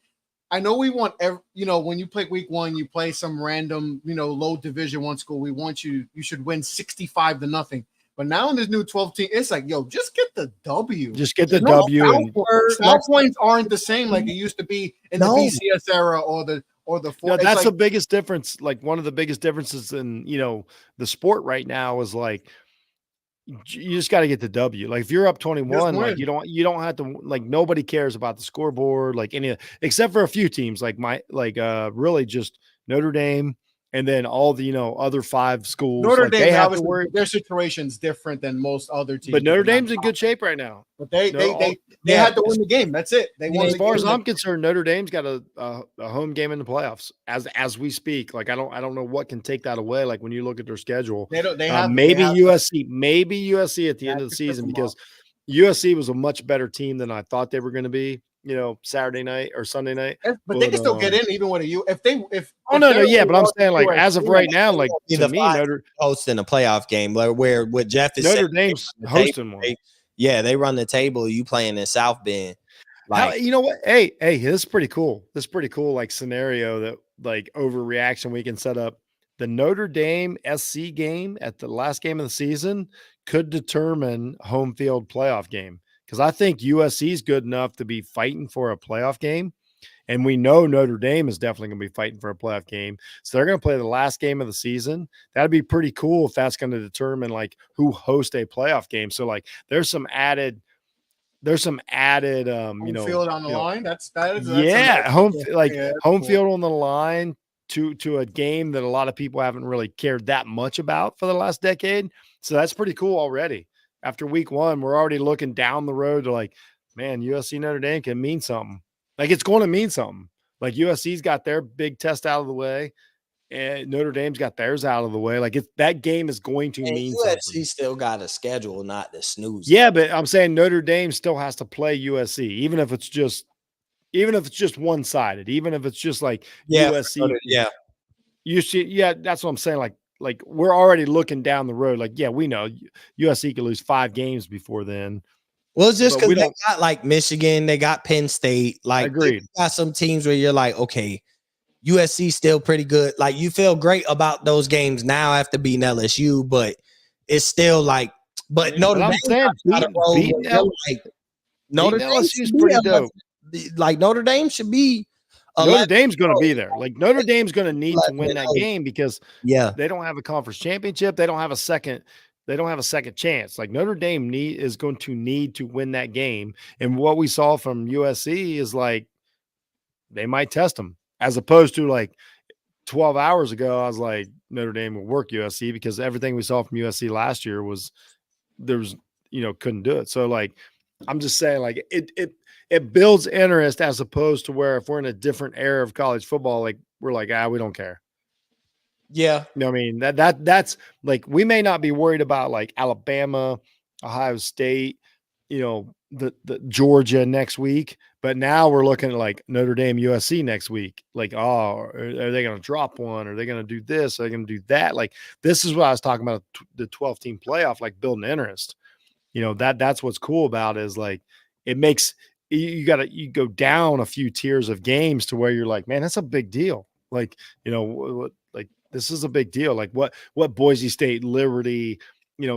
Speaker 1: I know we want when you play week 1, you play some random, low Division 1 school. We want you should win 65-0. But now in this new 12 team, it's like, yo, just get the W.
Speaker 2: Just get the W.
Speaker 1: Foul points aren't the same like it used to be in the BCS era or the 4.
Speaker 2: No, that's the biggest difference. Like, one of the biggest differences in the sport right now is like, you just got to get the W. Like, if you're up 21, like you don't have to, like, nobody cares about the scoreboard, like except for a few teams, like really just Notre Dame. And then all the, other 5 schools.
Speaker 1: Notre Dame, they have to worry. Their situation's different than most other teams.
Speaker 2: But Notre Dame's in good shape right now.
Speaker 1: But they had to win the game. That's it.
Speaker 2: As far as I'm concerned, Notre Dame's got a home game in the playoffs as we speak. Like, I don't know what can take that away. Like, when you look at their schedule, maybe USC at the end of the season, because USC was a much better team than I thought they were going to be. Saturday night or Sunday night.
Speaker 1: But they can still get in even with a U. If
Speaker 2: no,
Speaker 1: they're
Speaker 2: yeah, but I'm saying like
Speaker 1: USC,
Speaker 2: as of right now, like
Speaker 3: Be
Speaker 2: to
Speaker 3: the
Speaker 2: me,
Speaker 3: five hosting a playoff game where with Jeff is
Speaker 2: Notre Dame's hosting one.
Speaker 3: They run the table. You playing in South Bend.
Speaker 2: Like, you know what? Hey, this is pretty cool. This is pretty cool, like scenario that like overreaction we can set up. The Notre Dame SC game at the last game of the season could determine home field playoff game because I think USC is good enough to be fighting for a playoff game. And we know Notre Dame is definitely going to be fighting for a playoff game. So they're going to play the last game of the season. That'd be pretty cool if that's going to determine like who hosts a playoff game. So like there's some added home
Speaker 1: field on the line. That's
Speaker 2: home field on the line to a game that a lot of people haven't really cared that much about for the last decade. So that's pretty cool already. After week one, we're already looking down the road to like, man, USC Notre Dame can mean something. Like it's going to mean something. Like USC's got their big test out of the way, and Notre Dame's got theirs out of the way. Like that game is going to mean
Speaker 3: USC
Speaker 2: something.
Speaker 3: still got a schedule, not the snooze.
Speaker 2: Yeah, but I'm saying Notre Dame still has to play USC, even if it's just one-sided, even if it's just like USC. That's what I'm saying. Like we're already looking down the road. Like, yeah, we know USC could lose 5 games before then.
Speaker 3: Well, it's just because they got like Michigan, they got Penn State. Like,
Speaker 2: agreed.
Speaker 3: Got some teams where you're like, okay, USC still pretty good. Like, you feel great about those games now after beating LSU, but it's still like, but Notre Dame,
Speaker 2: beating LSU is pretty dope.
Speaker 3: Like Notre Dame should be.
Speaker 2: Notre Dame's going to be there. Like Notre Dame's going to need to win that game because they don't have a conference championship. They don't have a second. They don't have a second chance. Like Notre Dame is going to need to win that game. And what we saw from USC is like they might test them, as opposed to like 12 hours ago. I was like, Notre Dame will work USC because everything we saw from USC last year was couldn't do it. So like, I'm just saying like it builds interest as opposed to where if we're in a different era of college football, like we're like, we don't care.
Speaker 3: Yeah.
Speaker 2: You know what I mean? That's like we may not be worried about like Alabama, Ohio State, the Georgia next week, but now we're looking at like Notre Dame, USC next week. Like, are they going to drop one? Are they going to do this? Are they going to do that? Like, this is what I was talking about, the 12-team playoff, like building interest. That's what's cool about it is like it makes you go down a few tiers of games to where you're like, man, that's a big deal. Like, like this is a big deal. Like what Boise State, Liberty,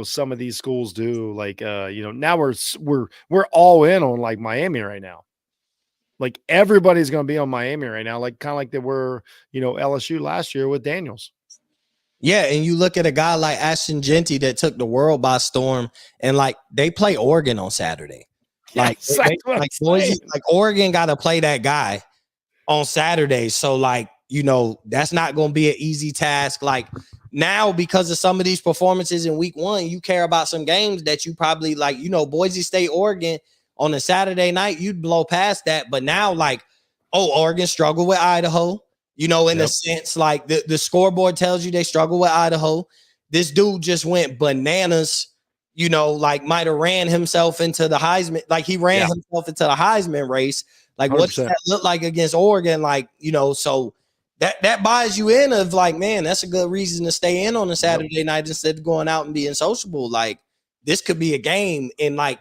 Speaker 2: some of these schools do. Like, now we're all in on like Miami right now. Like everybody's going to be on Miami right now. Like kind of like they were, LSU last year with Daniels.
Speaker 3: Yeah, and you look at a guy like Ashton Genty that took the world by storm, and like they play Oregon on Saturday. Like, Oregon got to play that guy on Saturday. So like, that's not going to be an easy task. Like now, because of some of these performances in week one, you care about some games that you probably like, Boise State, Oregon on a Saturday night, you'd blow past that. But now like, Oregon struggled with Idaho, in a sense, like the scoreboard tells you they struggle with Idaho. This dude just went bananas, like might have ran himself into the Heisman. Like he ran himself into the Heisman race. Like 100%. What does that look like against Oregon? Like, so that buys you in of like, man, that's a good reason to stay in on a Saturday night instead of going out and being sociable. Like this could be a game. And like,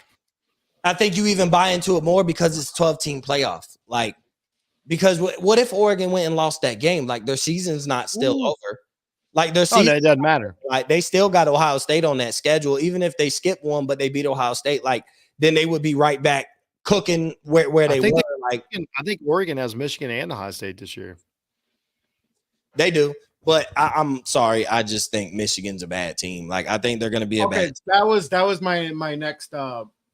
Speaker 3: I think you even buy into it more because it's 12-team playoff. Like, because what if Oregon went and lost that game? Like their season's not still over. Like their season,
Speaker 2: it doesn't matter.
Speaker 3: Like they still got Ohio State on that schedule. Even if they skip one, but they beat Ohio State, like then they would be right back cooking where they were. I
Speaker 2: think Oregon has Michigan and Ohio State this year.
Speaker 3: They do, but I'm sorry. I just think Michigan's a bad team. Like I think they're going to be a bad team.
Speaker 1: That was my next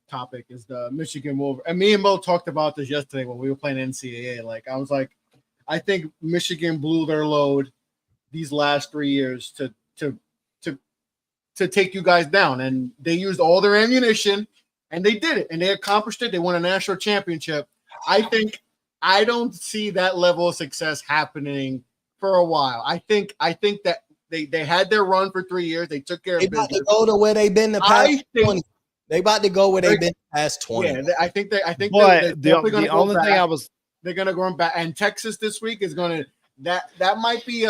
Speaker 1: topic is the Michigan Wolverines. And me and Mo talked about this yesterday when we were playing NCAA. Like I was like, I think Michigan blew their load these last 3 years to take you guys down, and they used all their ammunition, and they did it, and they accomplished it. They won a national championship. I don't see that level of success happening for a while. I think that they had their run for 3 years. They took care of business.
Speaker 3: They go to where they've been the past 20. They about to go where they've been past 20.
Speaker 1: Yeah, I think they're
Speaker 2: But
Speaker 1: definitely going
Speaker 2: the
Speaker 1: to go
Speaker 2: only thing
Speaker 1: back.
Speaker 2: I was
Speaker 1: They're going to go back, and Texas this week is going to that might be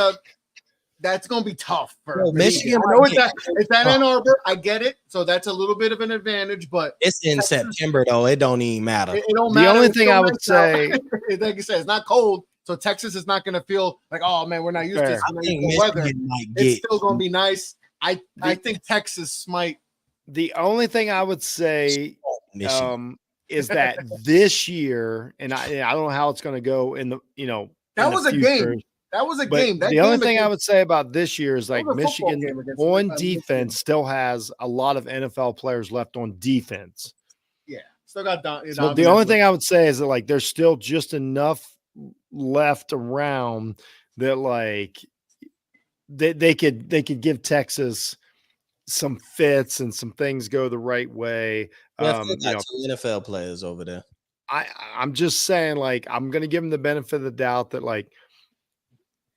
Speaker 1: that's going to be tough for
Speaker 3: Michigan.
Speaker 1: I know it's at Ann Arbor. I get it, so that's a little bit of an advantage. But
Speaker 3: it's in
Speaker 1: Texas,
Speaker 3: September though. It don't even matter.
Speaker 1: It don't
Speaker 2: the
Speaker 1: matter.
Speaker 2: only
Speaker 1: It's
Speaker 2: thing
Speaker 1: still
Speaker 2: I would
Speaker 1: nice out.
Speaker 2: say,
Speaker 1: like you said, it's not cold, so Texas is not going to feel like, oh man, we're not used to this.
Speaker 3: I think
Speaker 1: the weather. It's still going to be nice. I think Texas might.
Speaker 2: The only thing I would say is that this year, and I don't know how it's going to go in the
Speaker 1: that was a
Speaker 2: future.
Speaker 1: game. That was a
Speaker 2: But
Speaker 1: game.
Speaker 2: the only thing I would say about this year is like Michigan on defense still has a lot of NFL players left on defense.
Speaker 1: Yeah, still got Don.
Speaker 2: So the only thing I would say is that like there's still just enough left around that like they could give Texas some fits and some things go the right way.
Speaker 3: Got two NFL players over there.
Speaker 2: I'm just saying, like, I'm going to give them the benefit of the doubt that, like,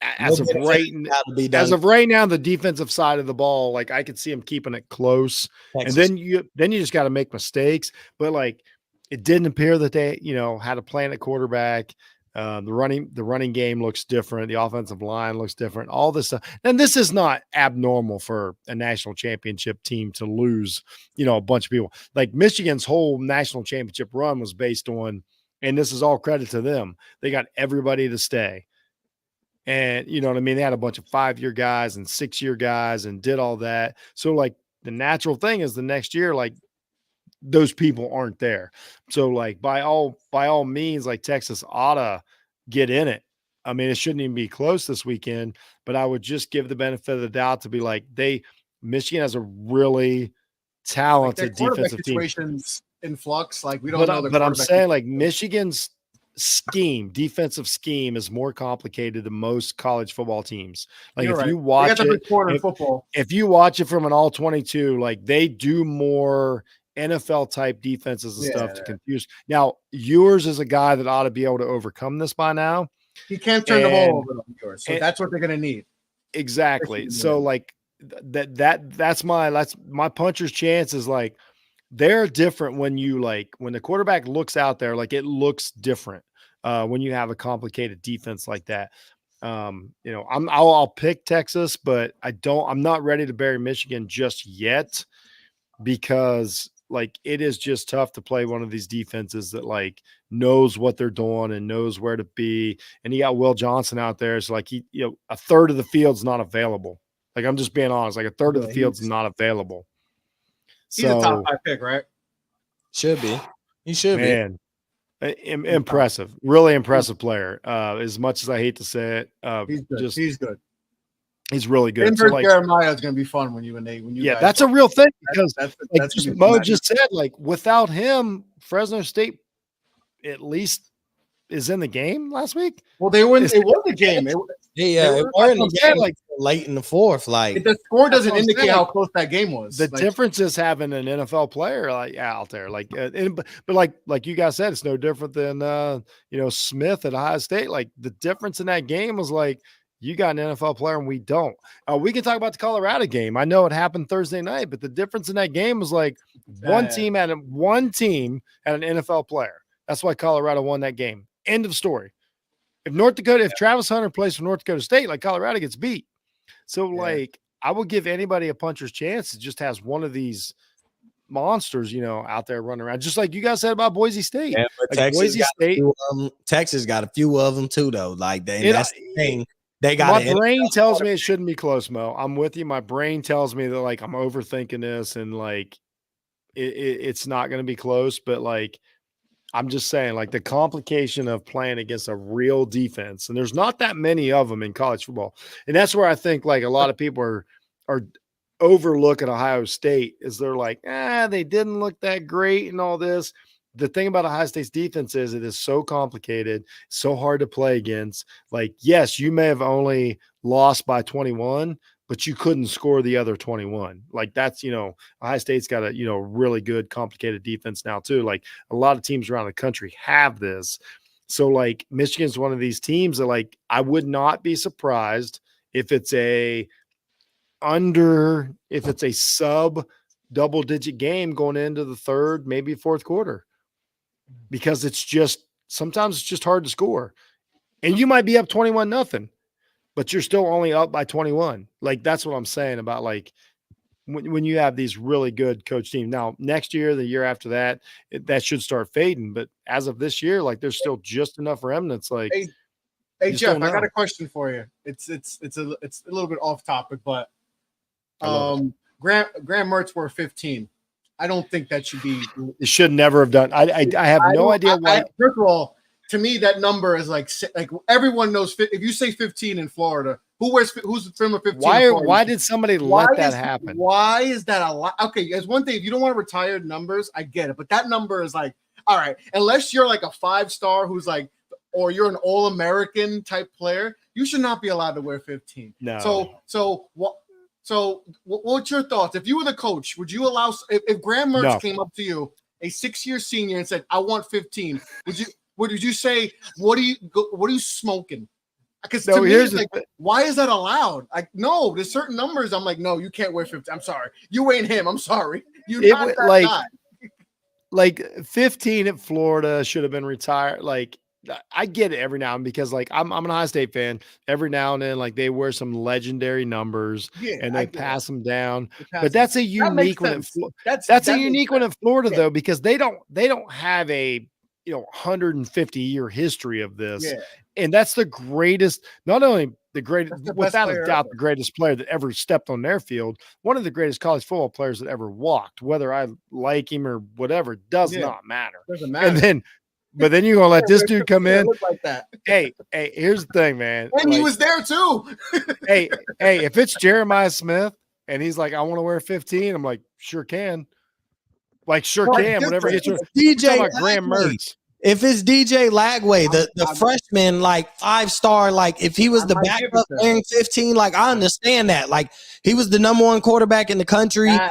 Speaker 2: as of right now, the defensive side of the ball, like, I could see them keeping it close. Texas. And then you just got to make mistakes. But like, it didn't appear that they, had a plan at quarterback. The running game looks different. The offensive line looks different. All this stuff. And this is not abnormal for a national championship team to lose, a bunch of people. Like Michigan's whole national championship run was based on, and this is all credit to them, they got everybody to stay. And you know what I mean? They had a bunch of 5-year guys and 6-year guys and did all that. So like the natural thing is the next year, like, those people aren't there. So like by all means, like Texas ought to get in it. I mean, it shouldn't even be close this weekend, but I would just give the benefit of the doubt to be like, Michigan has a really talented defensive team
Speaker 1: in flux. Like we don't know.
Speaker 2: But I'm saying like Michigan's defensive scheme is more complicated than most college football teams. Like you watch if you watch it from an all 22, like they do more NFL type defenses and stuff to confuse. Now, Ewers is a guy that ought to be able to overcome this by now.
Speaker 1: He can't turn the ball over to Ewers, so that's what they're going to need.
Speaker 2: Exactly. So like that's my puncher's chance is like they're different when the quarterback looks out there, like it looks different when you have a complicated defense like that. I'll pick Texas, but I'm not ready to bury Michigan just yet because like it is just tough to play one of these defenses that like knows what they're doing and knows where to be. And you got Will Johnson out there. So like a third of the field's not available. Like I'm just being honest, like a third of the field's not available.
Speaker 1: He's a top 5 pick, right?
Speaker 3: Should be. He should
Speaker 2: be. Impressive, really impressive player. As much as I hate to say it,
Speaker 1: he's good.
Speaker 2: He's really good.
Speaker 1: Him versus Jeremiah is going to be fun when you
Speaker 2: yeah, that's a real thing because Mo just said, like, without him, Fresno State at least is in the game last week.
Speaker 1: Well, it was a game.
Speaker 3: It were in the game like late in the fourth. Like
Speaker 1: the score doesn't indicate how close that game was.
Speaker 2: The difference is having an NFL player like out there, like, but like you guys said, it's no different than Smith at Ohio State. Like the difference in that game was like. You got an NFL player and we don't. We can talk about the Colorado game. I know it happened Thursday night, but the difference in that game was like one team had an NFL player. That's why Colorado won that game. End of story. If Travis Hunter plays for North Dakota State, like Colorado gets beat. So like I will give anybody a puncher's chance. It just has one of these monsters, out there running around. Just like you guys said about Boise State.
Speaker 3: Yeah, but Texas got a few of them too, though. Like that's the thing.
Speaker 2: My brain tells me it shouldn't be close, Mo. I'm with you. My brain tells me that like I'm overthinking this and like it's not going to be close. But like I'm just saying, like the complication of playing against a real defense, and there's not that many of them in college football, and that's where I think like a lot of people are overlooking Ohio State. Is they're like, they didn't look that great and all this. The thing about Ohio State's defense is it is so complicated, so hard to play against. Like, yes, you may have only lost by 21, but you couldn't score the other 21. Like that's, Ohio State's got a, really good, complicated defense now too. Like a lot of teams around the country have this. So like Michigan's one of these teams that like, I would not be surprised if it's a sub double-digit game going into the third, maybe fourth quarter, because sometimes it's just hard to score. And you might be up 21-0, but you're still only up by 21. Like, that's what I'm saying about, like, when you have these really good coach teams. Now, next year, the year after that, that should start fading. But as of this year, like, there's still just enough remnants. Like,
Speaker 1: hey Jeff, I got a question for you. It's a little bit off topic, but Graham Mertz were 15. I don't think that should be.
Speaker 2: It should never have done. I have no idea why.
Speaker 1: First of all, to me, that number is like everyone knows. If you say 15 in Florida, who's the film of 15?
Speaker 2: Why did somebody let that happen?
Speaker 1: Why is that a lot? Okay, there's one thing. If you don't want to retire numbers, I get it. But that number is like, all right, unless you're like a 5-star who's like, or you're an All-American type player, you should not be allowed to wear 15.
Speaker 2: No.
Speaker 1: So what's your thoughts? If you were the coach, would you allow if Graham Mertz came up to you, a 6-year senior, and said, "I want 15"? Would you say, what are you smoking? Because to me, it's like, why is that allowed? Like, no, there's certain numbers. I'm like, no, you can't wear 15. I'm sorry, you ain't him. I'm sorry, you not that guy.
Speaker 2: Like 15 at Florida should have been retired. Like, I get it every now and then, because like I'm an Ohio State fan. Every now and then, like, they wear some legendary numbers and they pass them down. But that's a unique one. That's a unique one in Florida, though, because they don't have a 150-year history of this.
Speaker 1: Yeah.
Speaker 2: And that's the greatest, not only the greatest, without a doubt, the greatest player that ever stepped on their field, one of the greatest college football players that ever walked. Whether I like him or whatever does not matter.
Speaker 1: Doesn't matter.
Speaker 2: But then you're gonna let this dude come in.
Speaker 1: Like that.
Speaker 2: Hey, here's the thing, man.
Speaker 1: And he was there too.
Speaker 2: hey, if it's Jeremiah Smith and he's like, I want to wear 15, I'm like, sure can. Like, sure can. Whatever gets your DJ Graham Mertz.
Speaker 3: If it's DJ Lagway, the freshman, like 5-star, like if he was the backup wearing 15, like I understand that. Like he was the number 1 quarterback in the country. I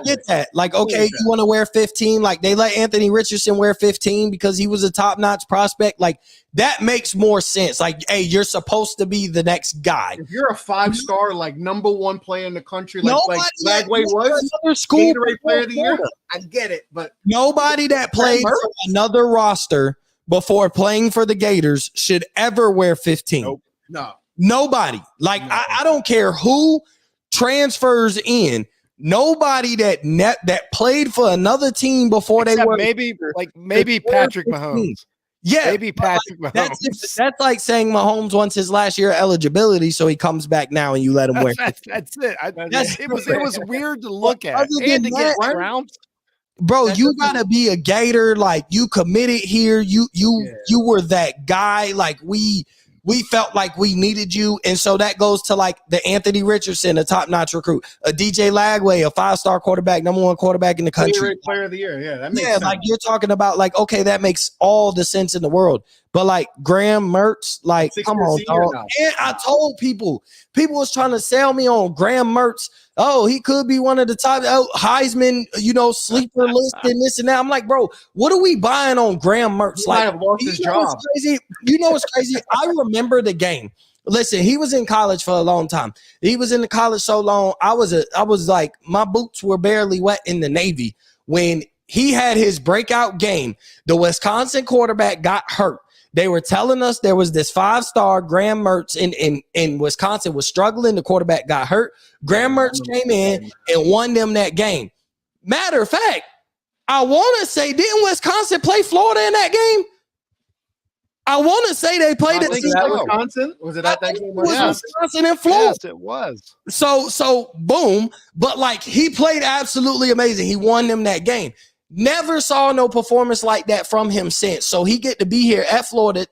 Speaker 3: get that. Like, okay, you want to wear 15. Like they let Anthony Richardson wear 15 because he was a top-notch prospect. Like that makes more sense. Like, hey, you're supposed to be the next guy.
Speaker 1: If you're a 5-star, like number 1 player in the country, like Lagway was,
Speaker 3: another school
Speaker 1: player of the year, I get it, but
Speaker 3: nobody that played for another roster before playing for the Gators should ever wear 15.
Speaker 1: Nope. No.
Speaker 3: Nobody. Like, no. I don't care who transfers in. Nobody that played for another team before they were
Speaker 2: maybe Patrick Mahomes.
Speaker 3: Yeah,
Speaker 2: maybe Patrick Mahomes.
Speaker 3: That's like saying Mahomes wants his last year eligibility, so he comes back now and you let him wear.
Speaker 2: That's it. It was weird to look at and to get trounced.
Speaker 3: Bro, you gotta be a Gator. Like you committed here. You were that guy. Like we felt like we needed you, and so that goes to like the Anthony Richardson, a top-notch recruit, a DJ Lagway, a 5-star quarterback, number 1 quarterback in the country,
Speaker 1: player of the year. Yeah, that makes sense.
Speaker 3: Like you're talking about, like, okay, that makes all the sense in the world. But like Graham Mertz, like, come on, dog. And I told people was trying to sell me on Graham Mertz. Oh, he could be one of the top Heisman, sleeper list and this and that. I'm like, bro, what are we buying on Graham Mertz?
Speaker 1: He might have lost his job.
Speaker 3: Crazy? You know what's crazy? I remember the game. Listen, he was in college for a long time. He was in the college so long. I was like, my boots were barely wet in the Navy when he had his breakout game. The Wisconsin quarterback got hurt. They were telling us there was this 5-star Graham Mertz in Wisconsin was struggling. The quarterback got hurt. Graham Mertz came in and won them that game. Matter of fact, I want to say, didn't Wisconsin play Florida in that game? I want to say they played it.
Speaker 1: Wisconsin? Was it at that game?
Speaker 3: Wisconsin and Florida.
Speaker 2: Yes, it was.
Speaker 3: So boom. But like he played absolutely amazing. He won them that game. Never saw no performance like that from him since. So he get to be here at Florida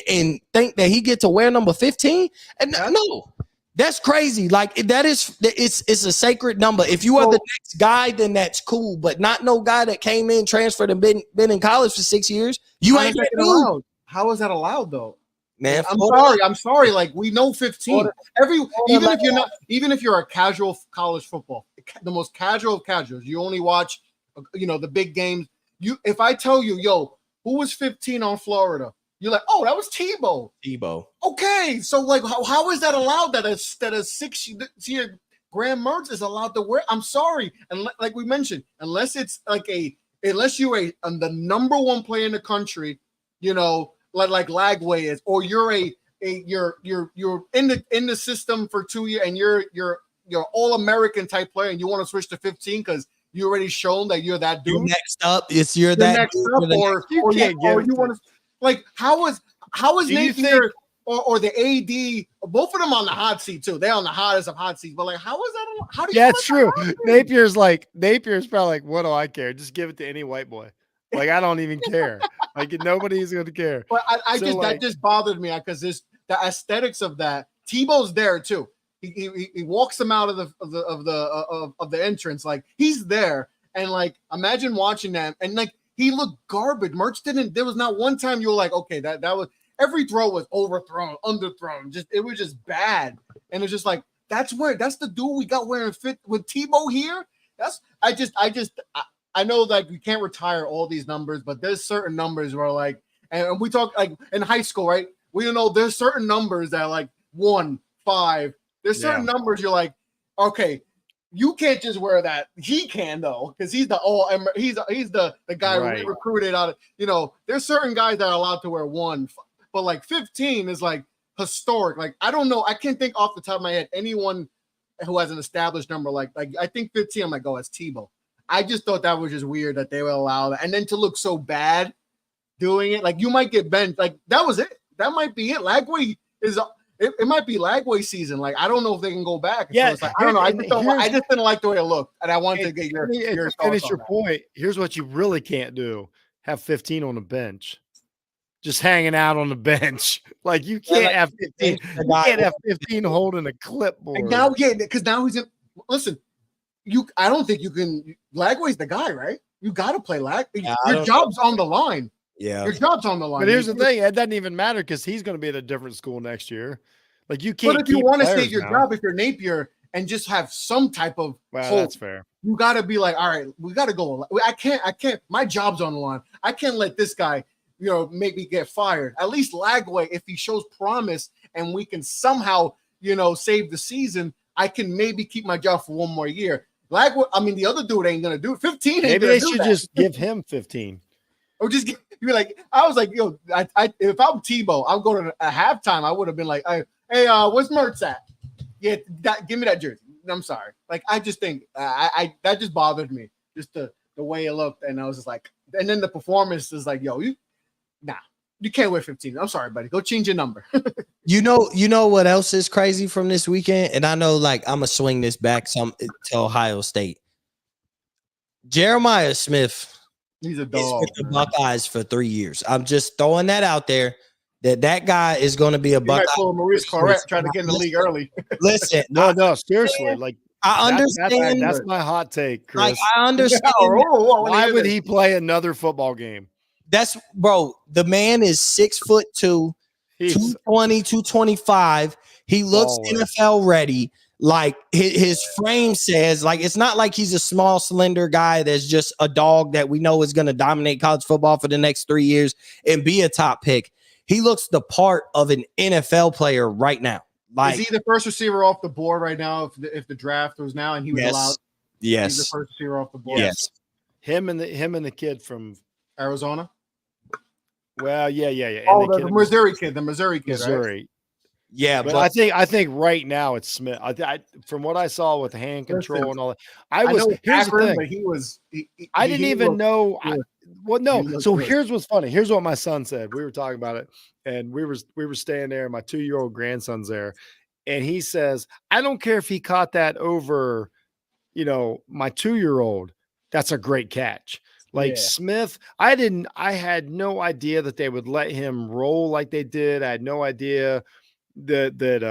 Speaker 3: and think that he get to wear number 15. And no, that's crazy. Like it's a sacred number. If you are the next guy, then that's cool. But not no guy that came in, transferred, and been in college for 6 years. You ain't allowed.
Speaker 1: How is that allowed though?
Speaker 3: Man,
Speaker 1: I'm sorry. Like we know 15. Even if you're a casual college football, the most casual of casuals, you only watch the big games. If I tell you, who was 15 on Florida? You're like, oh, that was Tebow.
Speaker 3: Tebow.
Speaker 1: Okay, so like, how is that allowed? That a 6-year Graham Mertz is allowed to wear. I'm sorry, and like we mentioned, unless it's unless you're the number one player in the country, like Lagway is, or you're you're in the system for 2 years and you're all-American type player and you want to switch to 15 because you already shown that you're that dude.
Speaker 3: You're next up, you're that
Speaker 1: next
Speaker 3: dude
Speaker 1: up, or you want to like how is Napier or the AD, both of them on the hot seat too. They're on the hottest of hot seats, but like how is that? How do you?
Speaker 2: Yeah, it's true. Napier's probably like, what do I care? Just give it to any white boy. Like I don't even care. Like nobody's gonna care.
Speaker 1: But that just bothered me because the aesthetics of that. Tebow's there too. He walks them out of the entrance, like he's there, and like imagine watching that, and like he looked garbage. Merch didn't. There was not one time you were like, okay, that was every throw was overthrown, underthrown. It was just bad, and it's just like that's the dude we got wearing fit with Tebow here. I know like we can't retire all these numbers, but there's certain numbers where like, and we talk like in high school, right? We know there's certain numbers that like 1, 5. There's certain numbers you're like, okay, you can't just wear that. He can though, because he's the guy we recruited out of. There's certain guys that are allowed to wear 1, but like 15 is like historic. Like I don't know, I can't think off the top of my head anyone who has an established number like I think 15. I'm like, oh, it's Tebow. I just thought that was just weird that they would allow that, and then to look so bad doing it, like you might get benched. Like that was it. That might be it. Lagway is. It might be Lagway season. Like I don't know if they can go back.
Speaker 2: Yeah,
Speaker 1: so it's like, I don't know. I just didn't like the way it looked, and I wanted to get your
Speaker 2: finish your point. Here's what you really can't do: have 15 on the bench, just hanging out on the bench. Like you can't have 15. You can't have 15 holding a clipboard.
Speaker 1: And now, because now he's in. Listen, I don't think you can. Lagway's the guy, right? You got to play Lag. Your job's on the line.
Speaker 3: Yeah,
Speaker 1: your job's on the line.
Speaker 2: But here's the thing: it doesn't even matter because he's going to be at a different school next year. Like you can't.
Speaker 1: But if you want to save your job, if you're Napier and just have some type of hope,
Speaker 2: that's fair.
Speaker 1: You got to be like, all right, we got to go. I can't. My job's on the line. I can't let this guy, make me get fired. At least Lagway, if he shows promise and we can somehow, save the season, I can maybe keep my job for 1 more year. Lagway, I mean, the other dude ain't gonna do it. 15.
Speaker 2: Maybe they should just give him 15.
Speaker 1: Or just you're like, I was like, yo, if I'm Tebow, I'll go to a halftime. I would have been like, hey, where's Mertz at? Yeah, give me that jersey. I'm sorry. Like, I just think that just bothered me, just the way it looked, and I was just like, and then the performance is like, yo, you can't wear 15. I'm sorry, buddy. Go change your number.
Speaker 3: You know what else is crazy from this weekend? And I know, like, I'm gonna swing this back to Ohio State. Jeremiah Smith.
Speaker 1: He's a dog.
Speaker 3: With the Buckeyes for 3 years. I'm just throwing that out there. That guy is going to be a Buckeye.
Speaker 1: Maurice Claret trying to get in the league early.
Speaker 3: Listen,
Speaker 2: no, seriously. Like
Speaker 3: I understand.
Speaker 2: That's my hot take, Chris.
Speaker 3: Like I understand.
Speaker 2: Why would he play another football game?
Speaker 3: That's bro. The man is 6'2", 220, 225. He looks NFL ready. Like his frame says, like it's not like he's a small, slender guy that's just a dog that we know is going to dominate college football for the next 3 years and be a top pick. He looks the part of an NFL player right now. Like,
Speaker 1: is he the first receiver off the board right now? If the draft was now and he was allowed,
Speaker 3: yes,
Speaker 1: he's the first receiver off the board.
Speaker 3: Yes,
Speaker 2: him and the kid from
Speaker 1: Arizona.
Speaker 2: Well, yeah.
Speaker 1: And the Missouri kid,
Speaker 2: Missouri.
Speaker 1: Right?
Speaker 3: Yeah,
Speaker 2: but I think right now it's Smith. I from what I saw with hand control and all that, here's the thing.
Speaker 1: But he was.
Speaker 2: I didn't even know.
Speaker 1: No.
Speaker 2: So here's what's funny. Here's what my son said. We were talking about it, and we were staying there. My 2-year-old grandson's there, and he says, "I don't care if he caught that over, my 2-year-old. That's a great catch." Like Smith, I had no idea that they would let him roll like they did. I had no idea that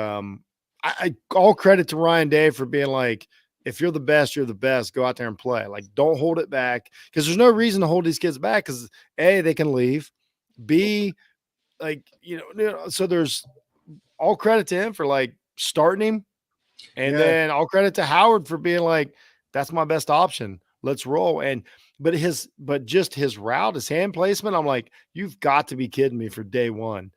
Speaker 2: I all credit to Ryan Day for being like, if you're the best, you're the best. Go out there and play. Like, don't hold it back, because there's no reason to hold these kids back, because A, they can leave. B, like, so there's all credit to him for like starting him. And then all credit to Howard for being like, that's my best option. Let's roll. But just his route, his hand placement, I'm like, you've got to be kidding me for day one.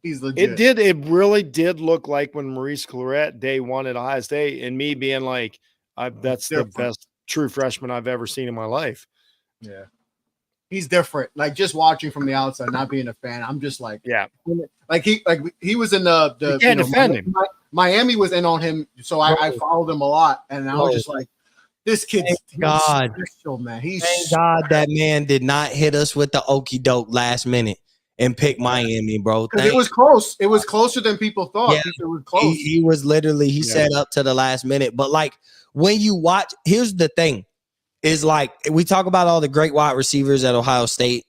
Speaker 1: He's legit.
Speaker 2: It really did look like when Maurice Clarett day one at Ohio State, and me being like, that's the best true freshman I've ever seen in my life.
Speaker 1: Yeah. He's different. Like just watching from the outside, not being a fan, I'm just like,
Speaker 2: yeah.
Speaker 1: Like he was in the
Speaker 2: you can't defend him.
Speaker 1: Miami was in on him, so I followed him a lot, and I was just like, this kid's special, man.
Speaker 3: Thank God that man did not hit us with the okie doke last minute and pick Miami, bro.
Speaker 1: It was close. It was closer than people thought. Yeah, it was close.
Speaker 3: He was literally set up to the last minute. But like when you watch, here's the thing. Is like we talk about all the great wide receivers at Ohio State,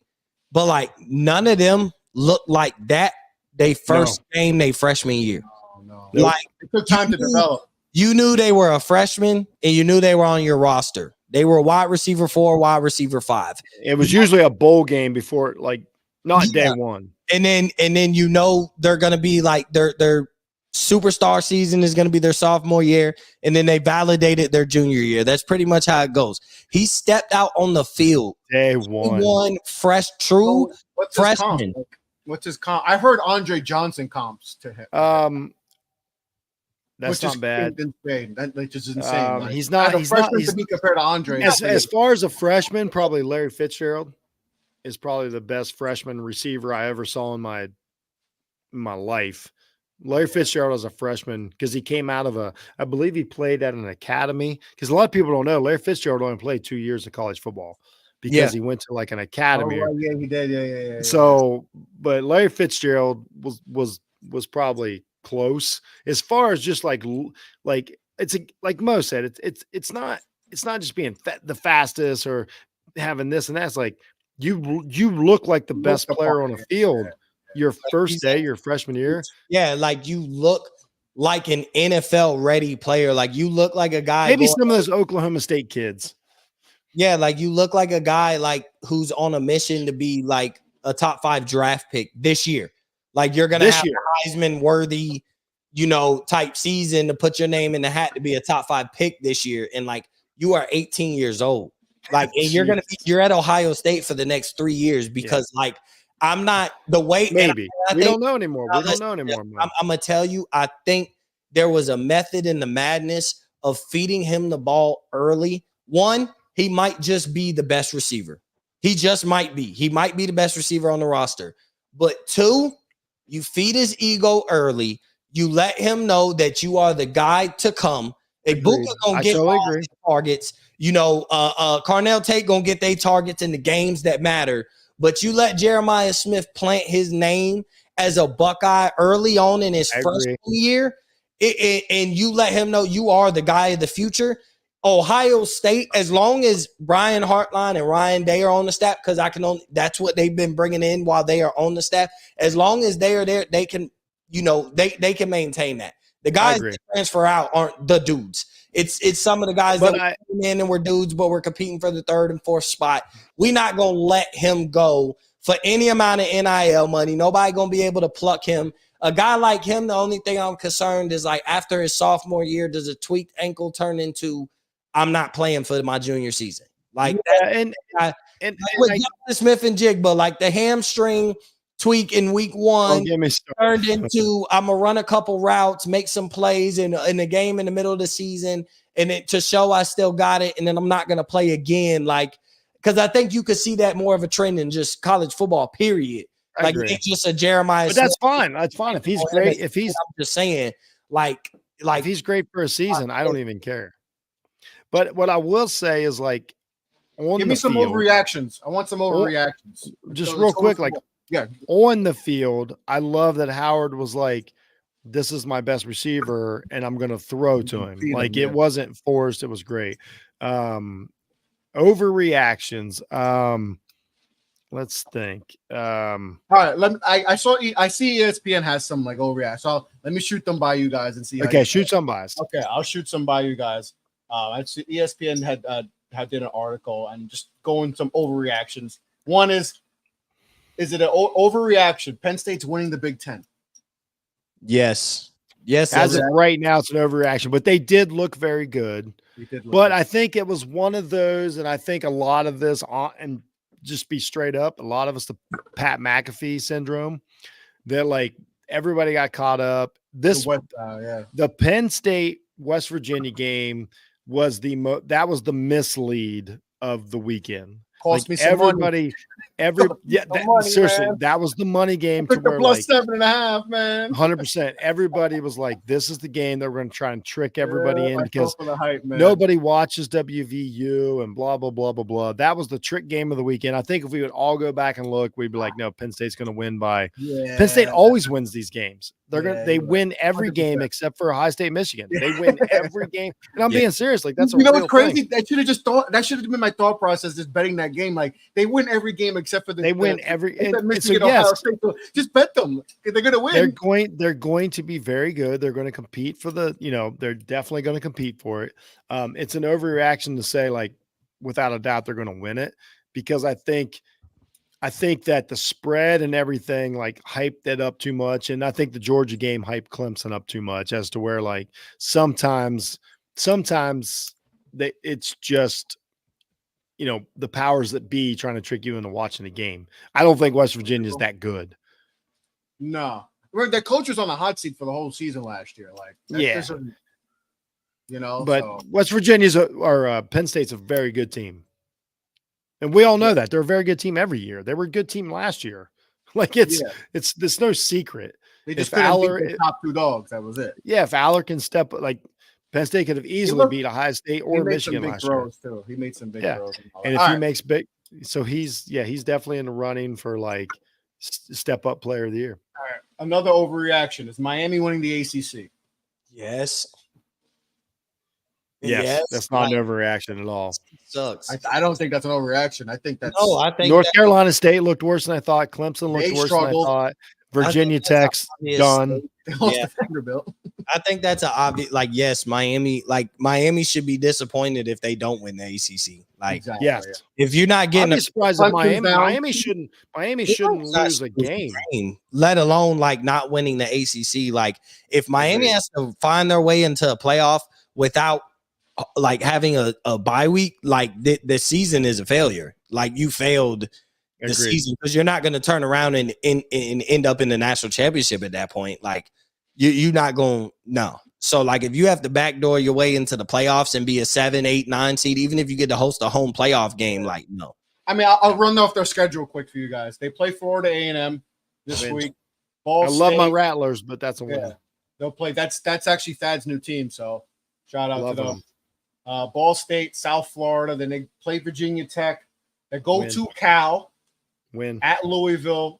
Speaker 3: but like none of them look like that they first game they freshman year.
Speaker 1: No.
Speaker 3: Like
Speaker 1: it took time to develop.
Speaker 3: You knew they were a freshman and you knew they were on your roster. They were wide receiver 4, wide receiver 5.
Speaker 2: It was usually a bowl game before, like not day one.
Speaker 3: And then you know they're gonna be like their superstar season is gonna be their sophomore year, and then they validated their junior year. That's pretty much how it goes. He stepped out on the field
Speaker 2: day one,
Speaker 3: fresh, true freshman.
Speaker 1: What's his comp? I've heard Andre Johnson comps to him.
Speaker 2: That's not bad.
Speaker 1: Insane. That's just insane. Like,
Speaker 2: he's not
Speaker 1: to be compared to Andre.
Speaker 2: As far as a freshman, probably Larry Fitzgerald is probably the best freshman receiver I ever saw in my life. Larry Fitzgerald as a freshman, because he came out of I believe he played at an academy. Because a lot of people don't know Larry Fitzgerald only played 2 years of college football because he went to like an academy.
Speaker 1: Oh, yeah, he did. Yeah.
Speaker 2: So, but Larry Fitzgerald was probably close as far as just like it's like Mo said, it's not just being the fastest or having this and that. It's like you look like the best player on the field. Your first day, your freshman year.
Speaker 3: Yeah, like you look like an NFL ready player. Like you look like a guy.
Speaker 2: Maybe some of those Oklahoma State kids.
Speaker 3: Yeah, like you look like a guy like who's on a mission to be like a top 5 draft pick this year. Like you're gonna have a Heisman worthy, type season to put your name in the hat to be a top 5 pick this year. And like you are 18 years old. Like and you're at Ohio State for the next 3 years because like I'm not the way.
Speaker 2: Maybe we don't know anymore. We don't know anymore.
Speaker 3: I'm gonna tell you. I think there was a method in the madness of feeding him the ball early. One, he might just be the best receiver. He just might be. He might be the best receiver on the roster. But 2, you feed his ego early. You let him know that you are the guy to come. Ibuka gonna get targets. Carnell Tate gonna get their targets in the games that matter. But you let Jeremiah Smith plant his name as a Buckeye early on in his freshman year, and you let him know you are the guy of the future. Ohio State, as long as Brian Hartline and Ryan Day are on the staff, because that's what they've been bringing in while they are on the staff. As long as they are there, they can, they can maintain that. The guys that transfer out aren't the dudes. It's some of the guys that came in and were dudes, but we're competing for the 3rd and 4th spot. We're not going to let him go for any amount of NIL money. Nobody going to be able to pluck him. A guy like him, the only thing I'm concerned is like after his sophomore year, does a tweaked ankle turn into I'm not playing for my junior season? Like with Smith and Jigba, like the hamstring tweak in week 1 turned into I'm gonna run a couple routes, make some plays in the game in the middle of the season, and to show I still got it, and then I'm not gonna play again. Like, because I think you could see that more of a trend in just college football, period. Like it's just a Jeremiah.
Speaker 2: But that's fine. That's fine. If he's great, I'm
Speaker 3: just saying, like
Speaker 2: if he's great for a season, I don't even care. But what I will say is like
Speaker 1: give me some overreactions. I want some overreactions.
Speaker 2: Just real quick, like on the field, I love that Howard was like, this is my best receiver and I'm going to throw to him. Like it wasn't forced. It was great. Overreactions. Let's think.
Speaker 1: All right. I see ESPN has some like overreact. So let me shoot them by you guys and see.
Speaker 2: Okay. Shoot some by us.
Speaker 1: Okay. I'll shoot some by you guys. I see ESPN had did an article and just going some overreactions. One is it an overreaction? Penn State's winning the Big Ten.
Speaker 3: Yes.
Speaker 2: As of right now, it's an overreaction, but they did look very good. But I think it was one of those, and I think a lot of this, and just be straight up, a lot of us, the Pat McAfee syndrome, that like Everybody got caught up. The Penn State West Virginia game was that was the mislead of the weekend.
Speaker 1: Cost me some money.
Speaker 2: Seriously,
Speaker 1: man.
Speaker 2: that was the money game to where
Speaker 1: plus 7.5, man.
Speaker 2: 100%. Everybody was like, "This is the game that we're going to try and trick everybody in because
Speaker 1: for the hype, man.
Speaker 2: Nobody watches WVU and blah blah blah blah blah." That was the trick game of the weekend. I think if we would all go back and look, we'd be like, "No, Penn State's going to win by."
Speaker 1: Yeah.
Speaker 2: Penn State always wins these games. They win every 100%. Game except for Ohio State, Michigan. They win every game, and I'm being serious. Like that's
Speaker 1: what's crazy. Thing. That should have been my thought process. Just betting that game. Like they win every game except for
Speaker 2: they win every.
Speaker 1: Michigan, so yes, State, just bet them. They're going to win.
Speaker 2: They're going to be very good. They're going to compete for the. They're definitely going to compete for it. It's an overreaction to say like, without a doubt, they're going to win it because I think that the spread and everything like hyped it up too much. And I think the Georgia game hyped Clemson up too much as to where like sometimes it's just, the powers that be trying to trick you into watching the game. I don't think West Virginia is that good.
Speaker 1: No. The coach was on the hot seat for the whole season last year. Like,
Speaker 2: but West Virginia's or Penn State's a very good team. And we all know that they're a very good team every year. They were a good team last year. Like it's no secret.
Speaker 1: They just couldn't beat the top two dogs. That was it.
Speaker 2: Yeah, if Aller can step like Penn State could have easily beat Ohio State or Michigan last year.
Speaker 1: Too. He made some big throws.
Speaker 2: And if he makes big, so he's definitely in the running for like step up player of the year.
Speaker 1: All right, another overreaction is Miami winning the ACC.
Speaker 3: Yes.
Speaker 2: Yes, that's not an overreaction at all.
Speaker 3: Sucks.
Speaker 1: I don't think that's an overreaction. I think that's
Speaker 3: I think
Speaker 2: North Carolina State looked worse than I thought. Clemson looked worse than I thought. Virginia Tech's done.
Speaker 1: They lost to Vanderbilt.
Speaker 3: I think that's an obvious. Like, yes, Miami should be disappointed if they don't win the ACC. Like,
Speaker 1: exactly,
Speaker 2: yes,
Speaker 3: if you're not getting,
Speaker 2: I'm surprised if Miami shouldn't lose a game,
Speaker 3: let alone like not winning the ACC. Like, if Miami has to find their way into a playoff without like having a bye week, like the season is a failure. Like you failed the season because you're not going to turn around and end up in the national championship at that point. Like you're not going no. So like if you have to backdoor your way into the playoffs and be a 7, 8, 9 seed, even if you get to host a home playoff game, like no.
Speaker 1: I mean, I'll run off their schedule quick for you guys. They play Florida A&M this week.
Speaker 2: I love my Rattlers, but that's a win.
Speaker 1: Yeah. They'll play. That's actually Thad's new team. So shout out to them. Ball State, South Florida. Then they play Virginia Tech. They go to Cal.
Speaker 2: Win
Speaker 1: at Louisville.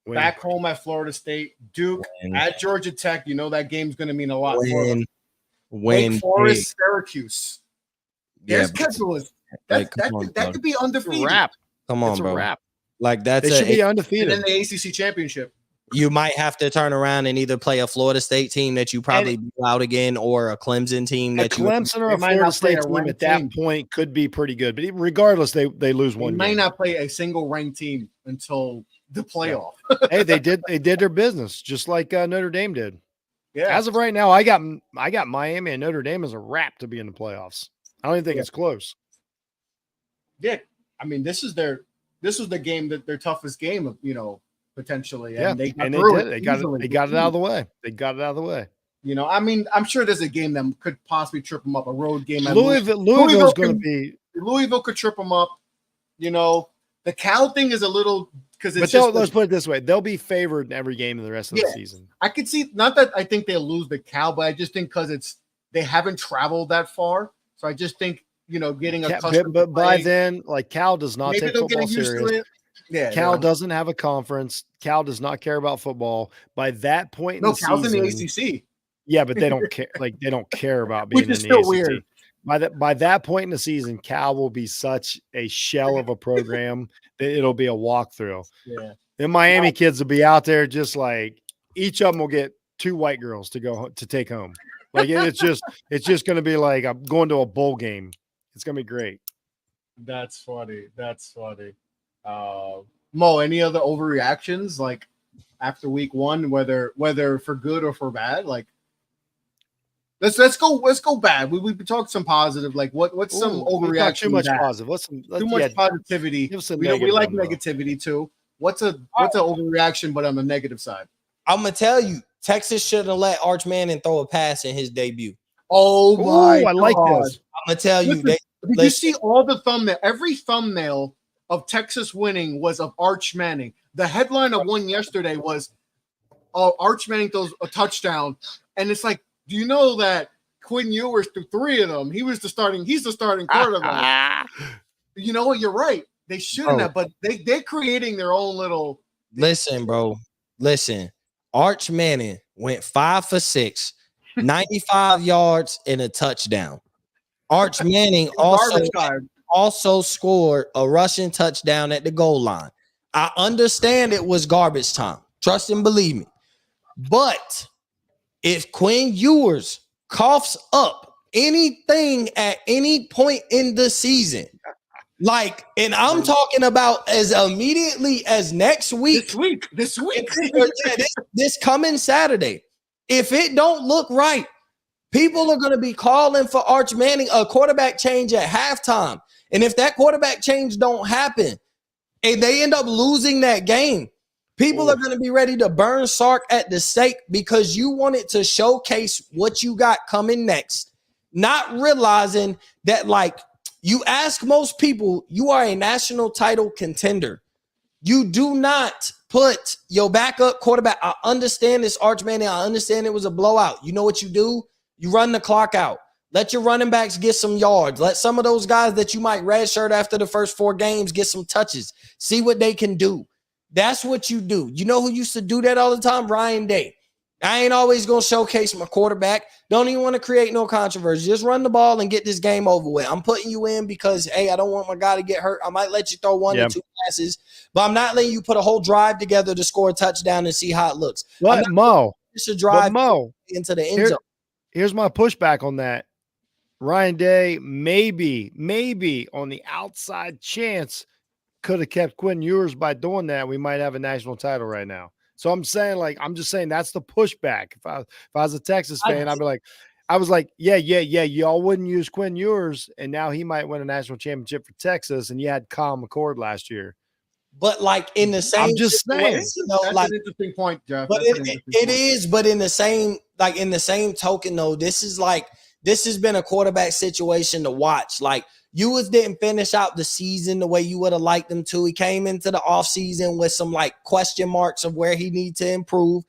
Speaker 1: Win. Back home at Florida State. Duke at Georgia Tech. You know that game's going to mean a lot for them. Wake Forest, Syracuse. Their schedule is that could be undefeated.
Speaker 2: Wrap.
Speaker 3: Come on, bro.
Speaker 2: Wrap.
Speaker 3: Like that's
Speaker 2: they should be undefeated.
Speaker 1: And then the ACC championship.
Speaker 3: You might have to turn around and either play a Florida State team that you probably beat out again, or a Clemson team that
Speaker 2: Clemson or a Florida State team at that point could be pretty good. But regardless, they lose one.
Speaker 1: They might not play a single ranked team until the playoff.
Speaker 2: Hey, they did their business just like Notre Dame did.
Speaker 1: Yeah.
Speaker 2: As of right now, I got Miami and Notre Dame as a wrap to be in the playoffs. I don't even think it's close.
Speaker 1: Yeah, I mean this was the game that their toughest game, potentially. And they got it out of the way. They got it out of the way. I mean, I'm sure there's a game that could possibly trip them up. A road game.
Speaker 2: Louisville's going to be.
Speaker 1: Louisville could trip them up. The Cal thing is a little because it's.
Speaker 2: But let's put it this way: they'll be favored in every game in the rest of the season.
Speaker 1: I could see. Not that I think they'll lose the Cal, but I just think because they haven't traveled that far. So I just think getting accustomed.
Speaker 2: But by then, like Cal does not take football serious.
Speaker 1: Yeah,
Speaker 2: Cal doesn't have a conference. Cal does not care about football. By that point,
Speaker 1: Cal's in the ACC.
Speaker 2: Yeah, but they don't care. Like they don't care about being in the ACC. Weird. By that point in the season, Cal will be such a shell of a program that it'll be a walkthrough.
Speaker 1: Yeah,
Speaker 2: the Miami kids will be out there just like each of them will get 2 white girls to take home. Like it's just going to be like I'm going to a bowl game. It's going to be great.
Speaker 1: That's funny. Mo, any other overreactions like after week 1, whether for good or for bad? Like let's go bad. We talked some positive. Like what's some overreaction?
Speaker 2: Too much positive.
Speaker 1: Too much positivity. We like negativity too. What's a overreaction, but on the negative side?
Speaker 3: I'm gonna tell you, Texas should have let Arch Manning throw a pass in his debut.
Speaker 1: Oh my
Speaker 2: I like
Speaker 1: God.
Speaker 2: this.
Speaker 3: I'm gonna tell you,
Speaker 1: Listen, did you see all the thumbnail? Every thumbnail of Texas winning was of Arch Manning. The headline of one yesterday was, "Oh, Arch Manning throws a touchdown," and it's like, do you know that Quinn Ewers threw 3 of them? He's the starting quarterback. You know what? You're right. They shouldn't have, but they're creating their own little.
Speaker 3: Listen, bro. Listen. Arch Manning went 5 for 6, 95 yards and a touchdown. Arch Manning also scored a rushing touchdown at the goal line. I understand it was garbage time. Trust and believe me. But if Quinn Ewers coughs up anything at any point in the season, like, and I'm talking about as immediately as next week.
Speaker 1: This week.
Speaker 3: This coming Saturday. If it don't look right, people are going to be calling for Arch Manning a quarterback change at halftime. And if that quarterback change don't happen and they end up losing that game, people are going to be ready to burn Sark at the stake because you wanted to showcase what you got coming next, not realizing that, like, you ask most people, you are a national title contender. You do not put your backup quarterback. I understand this, Arch Manning. I understand it was a blowout. You know what you do? You run the clock out. Let your running backs get some yards. Let some of those guys that you might redshirt after the first 4 games get some touches. See what they can do. That's what you do. You know who used to do that all the time? Ryan Day. I ain't always going to showcase my quarterback. Don't even want to create no controversy. Just run the ball and get this game over with. I'm putting you in because, hey, I don't want my guy to get hurt. I might let you throw 1 or 2 passes, but I'm not letting you put a whole drive together to score a touchdown and see how it looks.
Speaker 2: What, Mo?
Speaker 3: Drive
Speaker 2: Mo,
Speaker 3: into the end zone.
Speaker 2: Here's my pushback on that. Ryan Day, maybe on the outside chance, could have kept Quinn Ewers by doing that. We might have a national title right now. So I'm just saying that's the pushback. If I was a Texas fan, I was like, yeah. Y'all wouldn't use Quinn Ewers, and now he might win a national championship for Texas. And you had Kyle McCord last year.
Speaker 3: But like in the same,
Speaker 2: I'm just saying,
Speaker 1: that's an interesting point, Jeff.
Speaker 3: But it is. But in the same token, though, this has been a quarterback situation to watch. Like, Ewers didn't finish out the season the way you would have liked him to. He came into the offseason with some like question marks of where he needs to improve.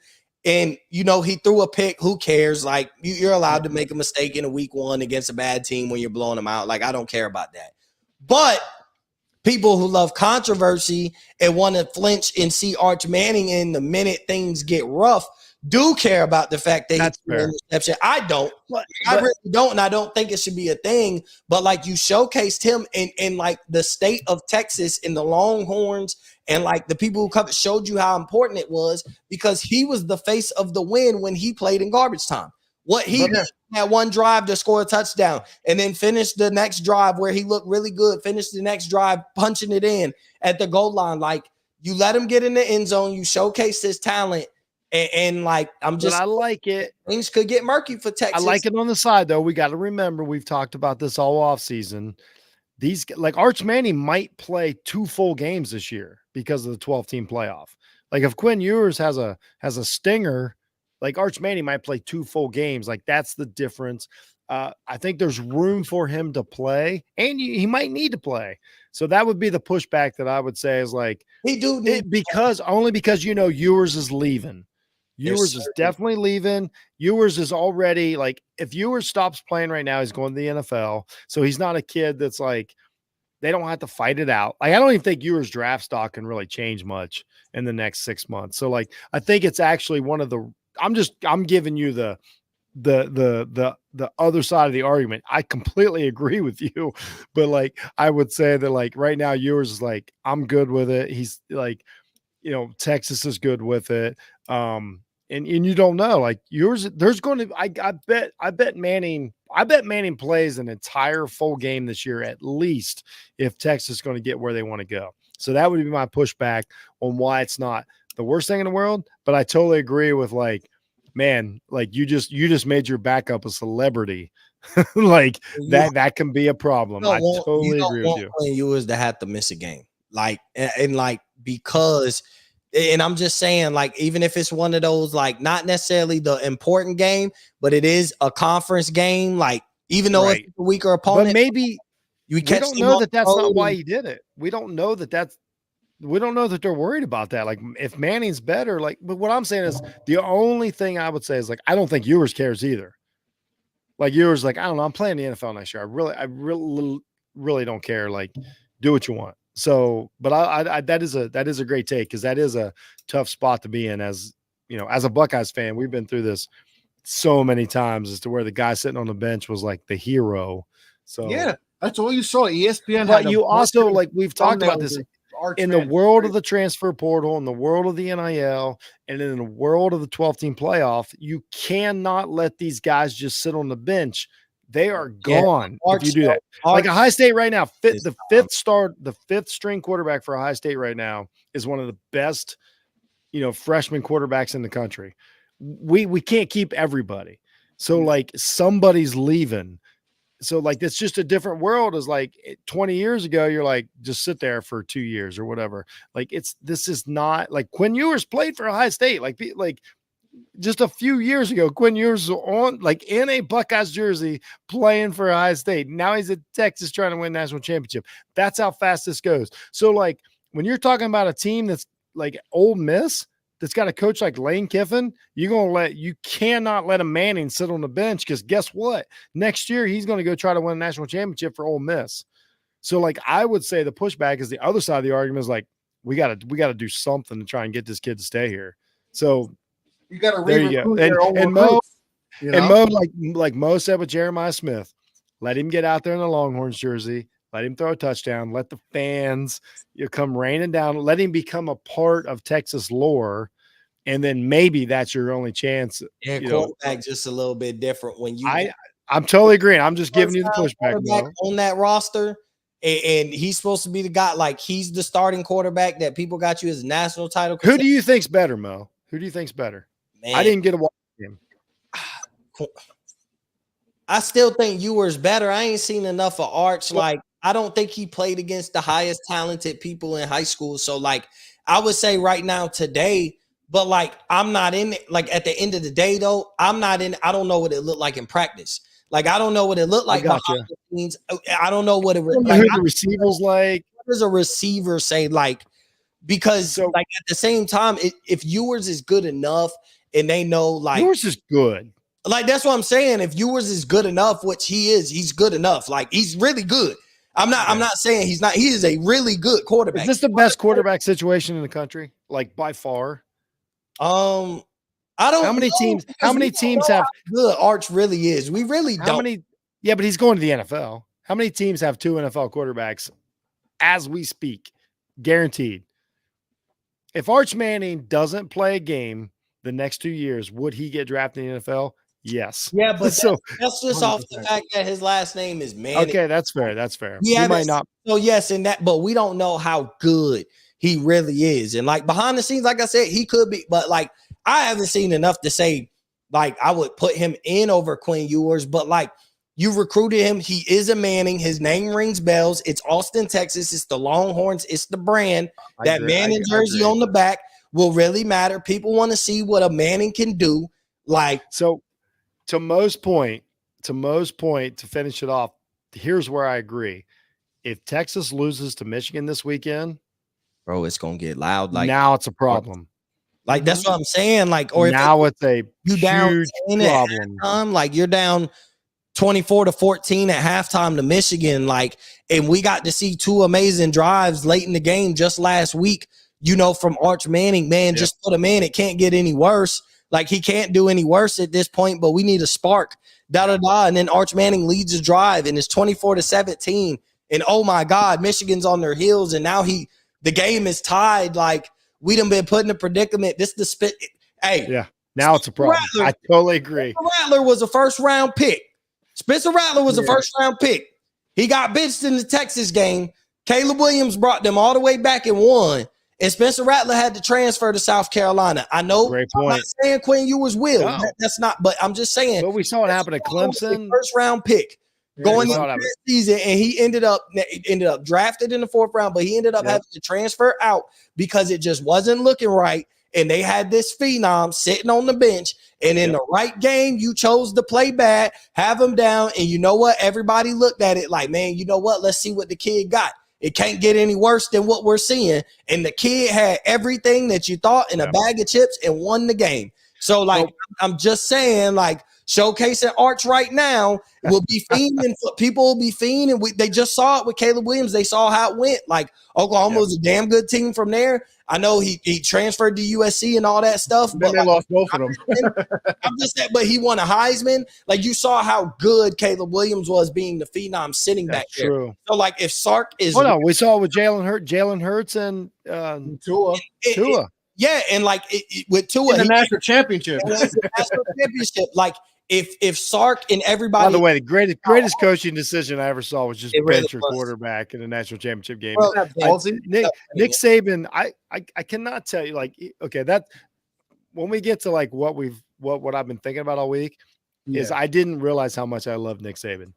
Speaker 3: And, you know, he threw a pick. Who cares? Like, you're allowed to make a mistake in a week 1 against a bad team when you're blowing them out. Like, I don't care about that. But people who love controversy and want to flinch and see Arch Manning in the minute things get rough do care about the fact that
Speaker 2: that's
Speaker 3: he threw an interception. I don't. I really don't, and I don't think it should be a thing. But like, you showcased him in like the state of Texas and the Longhorns and like the people who covered showed you how important it was because he was the face of the win when he played in garbage time. What he had 1 drive to score a touchdown and then finished the next drive where he looked really good, finished the next drive punching it in at the goal line. Like, you let him get in the end zone, you showcase his talent. And like, I
Speaker 2: like it.
Speaker 3: Things could get murky for Texas.
Speaker 2: I like it on the side, though. We got to remember, we've talked about this all offseason. These, like, Arch Manning might play 2 full games this year because of the 12-team playoff. Like, if Quinn Ewers has a stinger, like, Arch Manning might play 2 full games. Like, that's the difference. I think there's room for him to play, and he might need to play. So that would be the pushback that I would say is like, only because you know Ewers is leaving. Ewers is definitely leaving. Ewers is already, like, if Ewers stops playing right now, he's going to the NFL. So he's not a kid that's like, they don't have to fight it out. Like, I don't even think Ewers' draft stock can really change much in the next 6 months. So like, I think it's actually one of the, I'm giving you the other side of the argument. I completely agree with you, but like, I would say that like right now Ewers is like, I'm good with it. He's like, you know, Texas is good with it. And you don't know, like, yours, there's going to, I bet Manning plays an entire full game this year, at least, if Texas is going to get where they want to go. So that would be my pushback on why it's not the worst thing in the world. But I totally agree with, like, man, like, you just made your backup a celebrity. Like, that can be a problem. I totally agree with you.
Speaker 3: You was to have to miss a game. Like, and like, because And I'm just saying, like, even if it's one of those, like, not necessarily the important game, but it is a conference game, like, even though
Speaker 2: Right.
Speaker 3: it's a weaker opponent,
Speaker 2: But maybe
Speaker 3: you
Speaker 2: we
Speaker 3: catch
Speaker 2: don't
Speaker 3: them
Speaker 2: know
Speaker 3: on
Speaker 2: that
Speaker 3: the
Speaker 2: that's not
Speaker 3: road
Speaker 2: why
Speaker 3: and-
Speaker 2: he did it. We don't know that they're worried about that. Like, if Manning's better, like, but what I'm saying is the only thing I would say is, like, I don't think Ewers cares either. Like, Ewers, like, I don't know, I'm playing the NFL next year. I really don't care. Like, do what you want. So, but I that is a great take, because that is a tough spot to be in. As you know, as a Buckeyes fan, we've been through this so many times, as to where the guy sitting on the bench was like the hero. So
Speaker 1: Yeah, that's all you saw. ESPN
Speaker 2: but
Speaker 1: had
Speaker 2: you
Speaker 1: a
Speaker 2: also,
Speaker 1: bunch of
Speaker 2: like, we've talked about
Speaker 1: thumbnails
Speaker 2: this
Speaker 1: of Arch
Speaker 2: in the
Speaker 1: Manning.
Speaker 2: world of the transfer portal, in the world of the NIL, and in the world of the 12-team playoff. You cannot let these guys just sit on the bench. They are
Speaker 3: Yeah,
Speaker 2: gone if you do that.
Speaker 3: Arch-
Speaker 2: Like Ohio State right now,
Speaker 3: is
Speaker 2: the fifth string quarterback for Ohio State right now is one of the best, freshman quarterbacks in the country. We can't keep everybody. So, like, somebody's leaving. So, like, that's just a different world. Is like 20 years ago, you're like, just sit there for 2 years or whatever. Like, this is not like Quinn Ewers played for Ohio State. Like just a few years ago, Quinn Ewers was on, like, in a Buckeyes jersey playing for Ohio State. Now he's at Texas trying to win national championship. That's how fast this goes. So, like, when you're talking about a team that's like Ole Miss, that's got a coach like Lane Kiffin, you cannot let a Manning sit on the bench, because guess what? Next year he's going to go try to win a national championship for Ole Miss. So, like, I would say the pushback is the other side of the argument is like, we got to do something to try and get this kid to stay here. So
Speaker 1: You got to
Speaker 2: there you go.
Speaker 1: their own
Speaker 2: And Mo,
Speaker 1: recruits,
Speaker 2: and Mo, like Mo said with Jeremiah Smith, let him get out there in the Longhorns jersey, let him throw a touchdown, let the fans come raining down, let him become a part of Texas lore, and then maybe that's your only chance.
Speaker 3: Yeah, quarterback just a little bit different when you.
Speaker 2: I'm totally agreeing. I'm just giving you the pushback, Mo.
Speaker 3: On that roster, and he's supposed to be the guy. Like, he's the starting quarterback that people got you as a national title.
Speaker 2: Who do you think's better, Mo? Who do you think's better?
Speaker 3: Man,
Speaker 2: I didn't get a watch him.
Speaker 3: I still think Ewers better. I ain't seen enough of Arch. Like, I don't think he played against the highest talented people in high school. So, like, I would say right now today, but, like, I'm not in it. Like, at the end of the day, though, I'm not in. I don't know what it looked like in practice. Like, I don't know what it looked like behind the scenes. I don't know what it was like.
Speaker 2: Who the receivers like?
Speaker 3: What does a receiver say? Like, because like, at the same time, if Ewers is good enough and they know, like,
Speaker 2: Ewers is good.
Speaker 3: Like, that's what I'm saying. If Ewers is good enough, which he is, he's good enough. Like, he's really good. I'm not saying he's not. He is a really good quarterback.
Speaker 2: Is this the best quarterback situation in the country? Like, by far?
Speaker 3: I don't know.
Speaker 2: How many teams have
Speaker 3: good Arch really is? We really don't.
Speaker 2: Yeah, but he's going to the NFL. How many teams have 2 NFL quarterbacks as we speak? Guaranteed. If Arch Manning doesn't play a game the next 2 years, would he get drafted in the NFL? Yes.
Speaker 3: Yeah, but
Speaker 2: so
Speaker 3: that's just 100%. Off the fact that his last name is Manning.
Speaker 2: Okay, that's fair. That's fair.
Speaker 3: Yeah,
Speaker 2: he might not.
Speaker 3: So yes, but we don't know how good he really is. And, like, behind the scenes, like I said, he could be, but, like, I haven't seen enough to say, like, I would put him in over Quinn Ewers. But, like, you recruited him. He is a Manning. His name rings bells. It's Austin, Texas. It's the Longhorns. It's the brand. That Manning jersey on the back will really matter. People want to see what a Manning can do. Like,
Speaker 2: so to Mo's point, to finish it off, here's where I agree. If Texas loses to Michigan this weekend,
Speaker 3: bro, it's gonna get loud. Like,
Speaker 2: now it's a problem.
Speaker 3: Like, that's what I'm saying. Like, or
Speaker 2: now it's a huge
Speaker 3: problem. Like, you're down 24-14 at halftime to Michigan. Like, and we got to see 2 amazing drives late in the game just last week, from Arch Manning. Man, just put him in. It can't get any worse. Like, he can't do any worse at this point, but we need a spark. And then Arch Manning leads the drive, and it's 24-17. And oh my God, Michigan's on their heels, and now the game is tied. Like, we done been put in a predicament. This the spit. Hey,
Speaker 2: yeah. Now it's a problem. I totally agree.
Speaker 3: Spencer Rattler was a first-round pick. He got benched in the Texas game. Caleb Williams brought them all the way back and won. And Spencer Rattler had to transfer to South Carolina. I know.
Speaker 2: Great point.
Speaker 3: I'm not saying Quinn Ewers will. No. That's not. But I'm just saying.
Speaker 2: But we saw it happen at Clemson.
Speaker 3: First-round pick. going
Speaker 2: we
Speaker 3: into
Speaker 2: saw that.
Speaker 3: that season, and he ended up drafted in the 4th round, but he ended up having to transfer out because it just wasn't looking right. And they had this phenom sitting on the bench, and in the right game, you chose to play bad, have him down, and you know what? Everybody looked at it like, man, you know what? Let's see what the kid got. It can't get any worse than what we're seeing. And the kid had everything that you thought in a bag of chips and won the game. So, like, I'm just saying, like, showcasing Arch right now will be fiending. People will be fiending. They just saw it with Caleb Williams. They saw how it went. Like, Oklahoma was a damn good team from there. I know he transferred to USC and all that stuff.
Speaker 1: Then
Speaker 3: but
Speaker 1: they lost both of them.
Speaker 3: I'm just saying, but he won a Heisman. Like, you saw how good Caleb Williams was being the phenom sitting back there.
Speaker 2: True.
Speaker 3: So, like, if Sark is
Speaker 2: we saw it with Jalen Hurts and
Speaker 1: Tua.
Speaker 3: Yeah, and like with Tua,
Speaker 1: in the national championship.
Speaker 3: Like if Sark and everybody.
Speaker 2: By the way, the greatest coaching decision I ever saw was just bench your quarterback in a national championship game.
Speaker 3: Bro,
Speaker 2: Nick Saban, I cannot tell you, like, okay, that when we get to like what I've been thinking about all week is I didn't realize how much I love Nick Saban.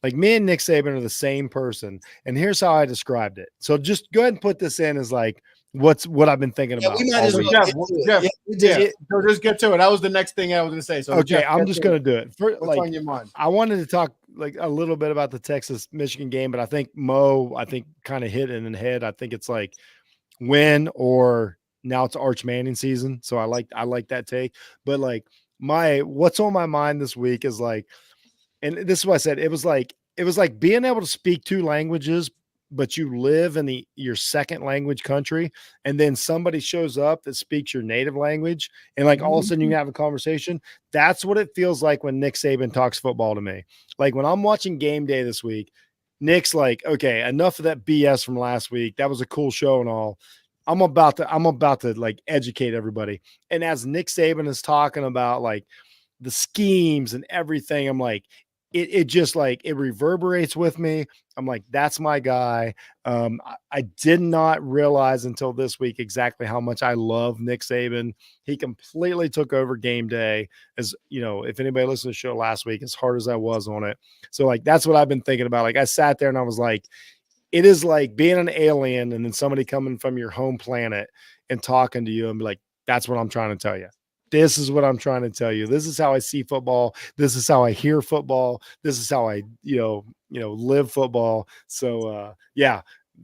Speaker 2: Like, me and Nick Saban are the same person, and here's how I described it. So just go ahead and put this in as like what I've been thinking about.
Speaker 1: We might as well So just get to it. That was the next thing I was going to say. So
Speaker 2: okay, I'm just going to do it.
Speaker 1: What's on your mind?
Speaker 2: I wanted to talk like a little bit about the Texas-Michigan game, but I think Mo, kind of hit it in the head. I think it's like win or now it's Arch Manning season. So I like that take. But like what's on my mind this week is like, and this is what I said. It was like being able to speak 2 languages, but you live in your second language country, and then somebody shows up that speaks your native language, and like all of a sudden you can have a conversation. That's what it feels like when Nick Saban talks football to me. Like when I'm watching game day this week, Nick's like, okay, enough of that BS from last week. That was a cool show and all. I'm about to like educate everybody. And as Nick Saban is talking about like the schemes and everything, I'm like, it just like it reverberates with me. I'm like, that's my guy. I did not realize until this week exactly how much I love Nick Saban. He completely took over game day, as you know, if anybody listened to the show last week, as hard as I was on it. So like, that's what I've been thinking about. Like I sat there and I was like, it is like being an alien and then somebody coming from your home planet and talking to you and be like, that's what I'm trying to tell you. This is what I'm trying to tell you. This is how I see football. This is how I hear football. This is how I, live football. So,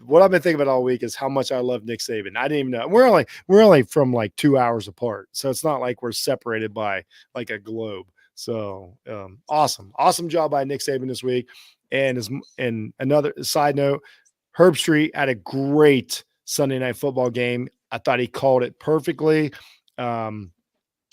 Speaker 2: what I've been thinking about all week is how much I love Nick Saban. I didn't even know we're only from like 2 hours apart. So it's not like we're separated by like a globe. So, awesome job by Nick Saban this week. And another side note, Herb Street had a great Sunday night football game. I thought he called it perfectly.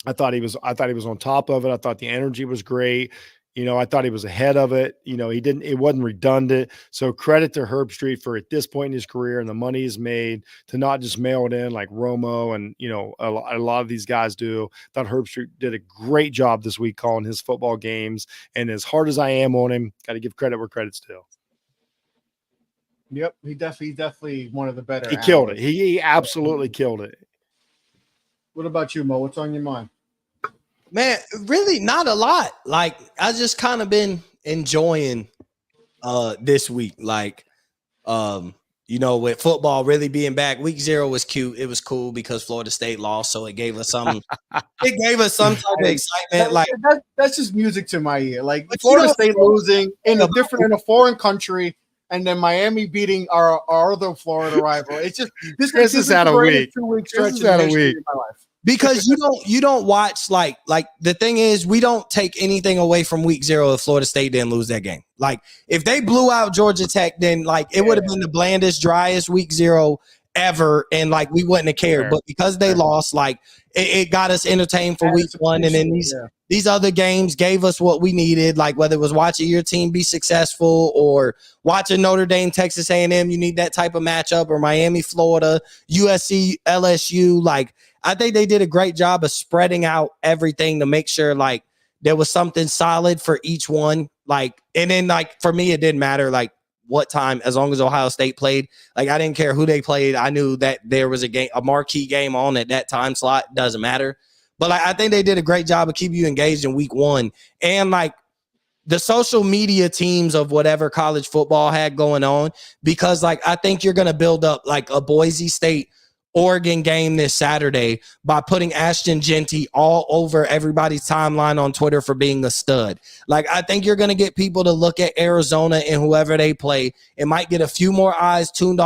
Speaker 2: I thought he was on top of it. I thought the energy was great. I thought he was ahead of it. It wasn't redundant. So credit to Herb Street for at this point in his career and the money he's made to not just mail it in like Romo and, a lot of these guys do. I thought Herb Street did a great job this week calling his football games. And as hard as I am on him, got to give credit where credit's due.
Speaker 1: Yep. He's definitely one of the better.
Speaker 2: He killed it. He absolutely killed it.
Speaker 1: What about you, Mo? What's on your mind?
Speaker 3: Man, really not a lot. Like, I just kind of been enjoying this week. Like, with football really being back, week 0 was cute. It was cool because Florida State lost, so it gave us some type of excitement. Like,
Speaker 1: that's just music to my ear. Like Florida State losing in a foreign country, and then Miami beating our other Florida rival. It's just this is
Speaker 2: out of week.
Speaker 1: 2-week stretch in my life.
Speaker 3: Because you don't watch like the thing is, we don't take anything away from week 0 if Florida State didn't lose that game. Like if they blew out Georgia Tech, then like it would have been the blandest, driest week 0 ever, and like we wouldn't have cared. But because they lost, like it got us entertained for week 1, and then these other games gave us what we needed. Like whether it was watching your team be successful or watching Notre Dame, Texas A&M, you need that type of matchup, or Miami, Florida, USC, LSU, like. I think they did a great job of spreading out everything to make sure like there was something solid for each one. Like, and then like for me, it didn't matter like what time, as long as Ohio State played. Like I didn't care who they played. I knew that there was a marquee game on at that time slot. Doesn't matter. But like I think they did a great job of keeping you engaged in week 1. And like the social media teams of whatever college football had going on, because like I think you're going to build up like a Boise State Oregon game this Saturday by putting Ashton Genty all over everybody's timeline on Twitter for being a stud. Like, I think you're going to get people to look at Arizona and whoever they play. It might get a few more eyes tuned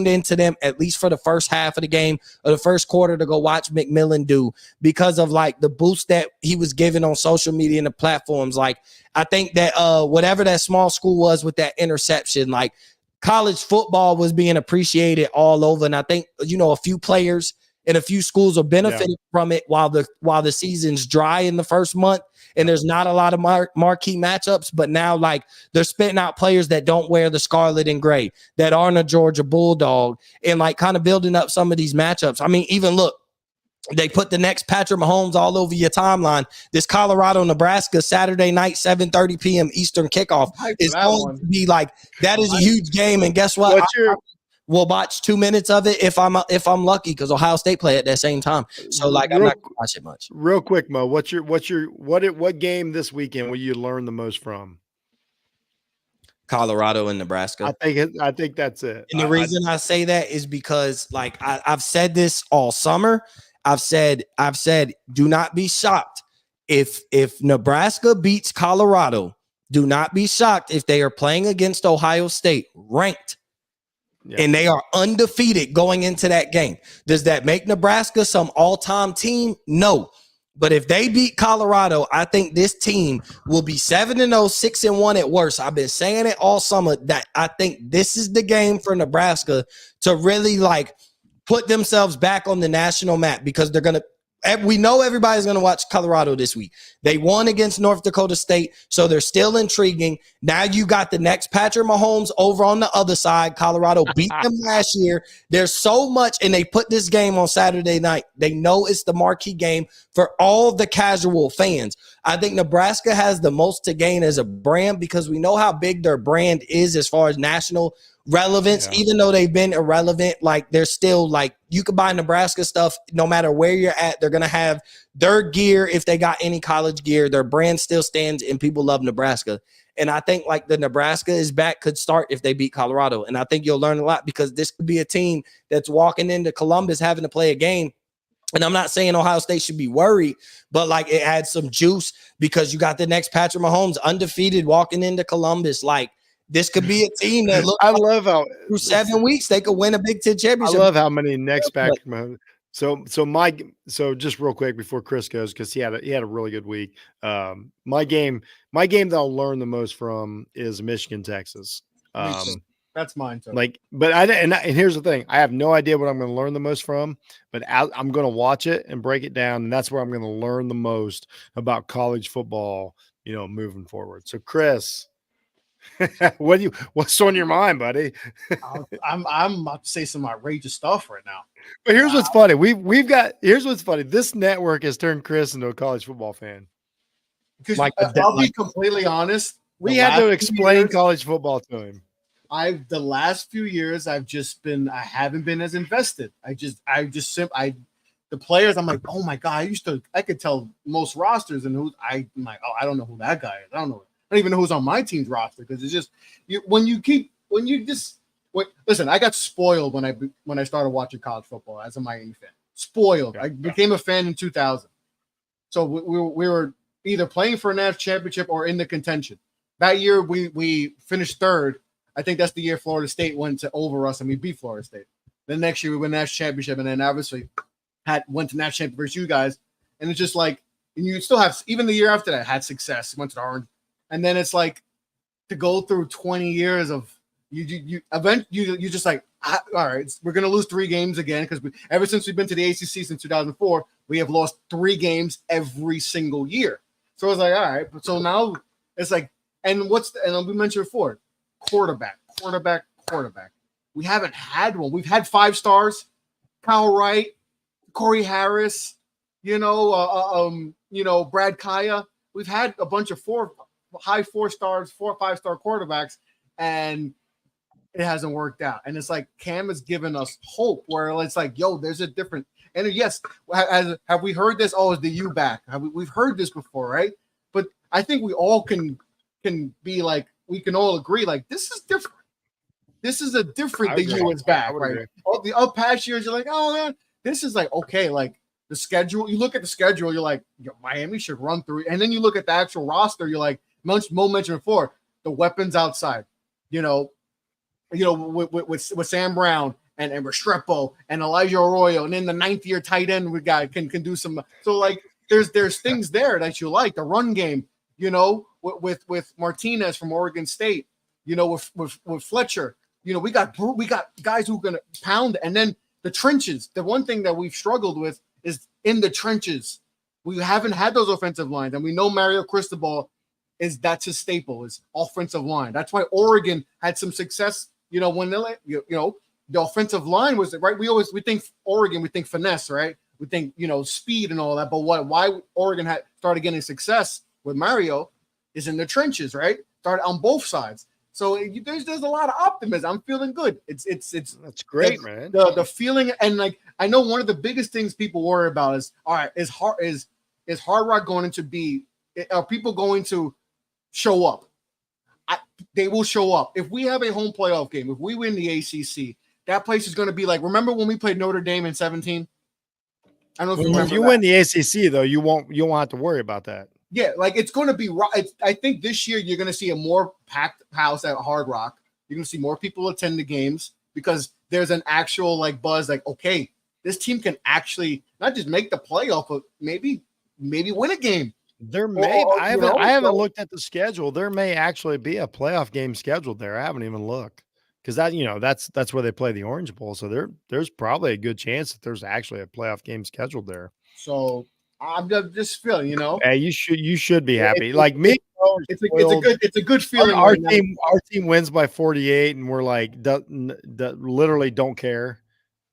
Speaker 3: into them, at least for the first half of the game or the first quarter, to go watch McMillan do, because of like the boost that he was given on social media and the platforms. Like, I think that whatever that small school was with that interception, like, college football was being appreciated all over. And I think, a few players and a few schools are benefiting from it while the season's dry in the first month and there's not a lot of marquee matchups. But now, like, they're spitting out players that don't wear the scarlet and gray, that aren't a Georgia Bulldog, and like kind of building up some of these matchups. I mean, even look, they put the next Patrick Mahomes all over your timeline. This Colorado-Nebraska Saturday night, 7:30 p.m. Eastern kickoff is going to be like, that is a huge game. And guess what? We'll watch 2 minutes of it if I'm lucky, because Ohio State play at that same time. So like, I'm not gonna watch it much.
Speaker 2: Real quick, Mo, what game this weekend will you learn the most from?
Speaker 3: Colorado and Nebraska.
Speaker 2: I think that's it.
Speaker 3: And the reason I say that is because, like, I've said this all summer. I've said, do not be shocked if Nebraska beats Colorado. Do not be shocked if they are playing against Ohio State ranked. Yeah. And they are undefeated going into that game. Does that make Nebraska some all-time team? No. But if they beat Colorado, I think this team will be 7-0, 6-1 at worst. I've been saying it all summer that I think this is the game for Nebraska to really like put themselves back on the national map, because they're going to, we know everybody's going to watch Colorado this week. They won against North Dakota State, so they're still intriguing. Now you got the next Patrick Mahomes over on the other side. Colorado beat them last year. There's so much, and they put this game on Saturday night. They know it's the marquee game for all the casual fans. I think Nebraska has the most to gain as a brand, because we know how big their brand is as far as national relevance. Even though they've been irrelevant, like, they're still like, you could buy Nebraska stuff no matter where you're at. They're gonna have their gear. If they got any college gear, their brand still stands and people love Nebraska. And I think like the Nebraska is back could start if they beat Colorado. And I think you'll learn a lot, because this could be a team that's walking into Columbus having to play a game. And I'm not saying Ohio State should be worried, but like, it adds some juice because you got the next Patrick Mahomes undefeated walking into Columbus. Like, this could be a team that looks.
Speaker 2: I love how
Speaker 3: through 7 weeks they could win a Big Ten championship.
Speaker 2: I love how many next Patrick Mahomes. So just real quick before Chris goes, because he had a really good week. My game that I'll learn the most from is Michigan, Texas.
Speaker 1: That's mine too.
Speaker 2: And here's the thing: I have no idea what I'm going to learn the most from, but I'm going to watch it and break it down, and that's where I'm going to learn the most about college football, moving forward. So, Chris. What's on your mind, buddy?
Speaker 1: I'm about to say some outrageous stuff right now.
Speaker 2: But here's what's funny. Here's what's funny. This network has turned Chris into a college football fan.
Speaker 1: Because I'll be completely honest.
Speaker 2: We had to explain college football to him.
Speaker 1: The last few years I haven't been as invested. The players, I'm like, oh my God, I could tell most rosters, and I'm like, oh, I don't know who that guy is. I don't even know who's on my team's roster, because it's just listen, I got spoiled when I started watching college football as a Miami fan. Spoiled. I became a fan in 2000. So we were either playing for a national championship or in the contention. That year we finished third. I think that's the year Florida State went to over us and we beat Florida State. Then next year we won national championship, and then obviously went to national championship versus you guys. And it's just like, and you still have, even the year after that, had success, went to the Orange. And then it's like, to go through 20 years of you just like, all right, we're going to lose 3 games again, because ever since we've been to the ACC since 2004, we have lost 3 games every single year. So it's like, all right, so now it's like, and we mentioned before, quarterback. We haven't had one. We've had 5 stars, Kyle Wright, Corey Harris, Brad Kaya. We've had a bunch of 4 stars, 4 or 5 star quarterbacks, and it hasn't worked out. And it's like, Cam has given us hope, where it's like, yo, there's a different. And yes, have we heard this? Oh, is the U back? We've heard this before, right? But I think we all can can be like, we can all agree, like, this is different. This is a different the years back, right? All the up past years, you're like, oh man, this is like, okay, like the schedule. You look at the schedule, you're like, Miami should run through. And then you look at the actual roster, you're like, Mo mentioned before, the weapons outside, with Sam Brown and Restrepo and Elijah Arroyo, and then the 9th-year tight end we got can do some. So like, there's things there that you like. The run game, with Martinez from Oregon State, with Fletcher. We got guys who are going to pound. And then the trenches. The one thing that we've struggled with is in the trenches. We haven't had those offensive lines. And we know Mario Cristobal that's his staple, is offensive line. That's why Oregon had some success, when the offensive line was right. We think Oregon, we think finesse, right? We think, speed and all that. But why Oregon had started getting success with Mario is in the trenches, right? Started on both sides. So there's a lot of optimism. I'm feeling good. It's
Speaker 2: that's great, man.
Speaker 1: The feeling, and like, I know one of the biggest things people worry about is, all right, is Hard Rock going to be? Are people going to show up? They will show up. If we have a home playoff game, if we win the ACC, that place is going to be like. Remember when we played Notre Dame in 2017? I don't know if you remember.
Speaker 2: If you win the ACC, though, you won't have to worry about that.
Speaker 1: Yeah, like it's going to be. I think this year you're going to see a more packed house at Hard Rock. You're going to see more people attend the games because there's an actual like buzz. Like, okay, this team can actually not just make the playoff, but maybe win a game.
Speaker 2: There may. I haven't looked at the schedule. There may actually be a playoff game scheduled there. I haven't even looked because that's where they play the Orange Bowl. So there's probably a good chance that there's actually a playoff game scheduled there.
Speaker 1: So I'm just feeling,
Speaker 2: Hey, you should be happy. Like me,
Speaker 1: it's a good feeling.
Speaker 2: Our team wins by 48, and we're like, literally don't care.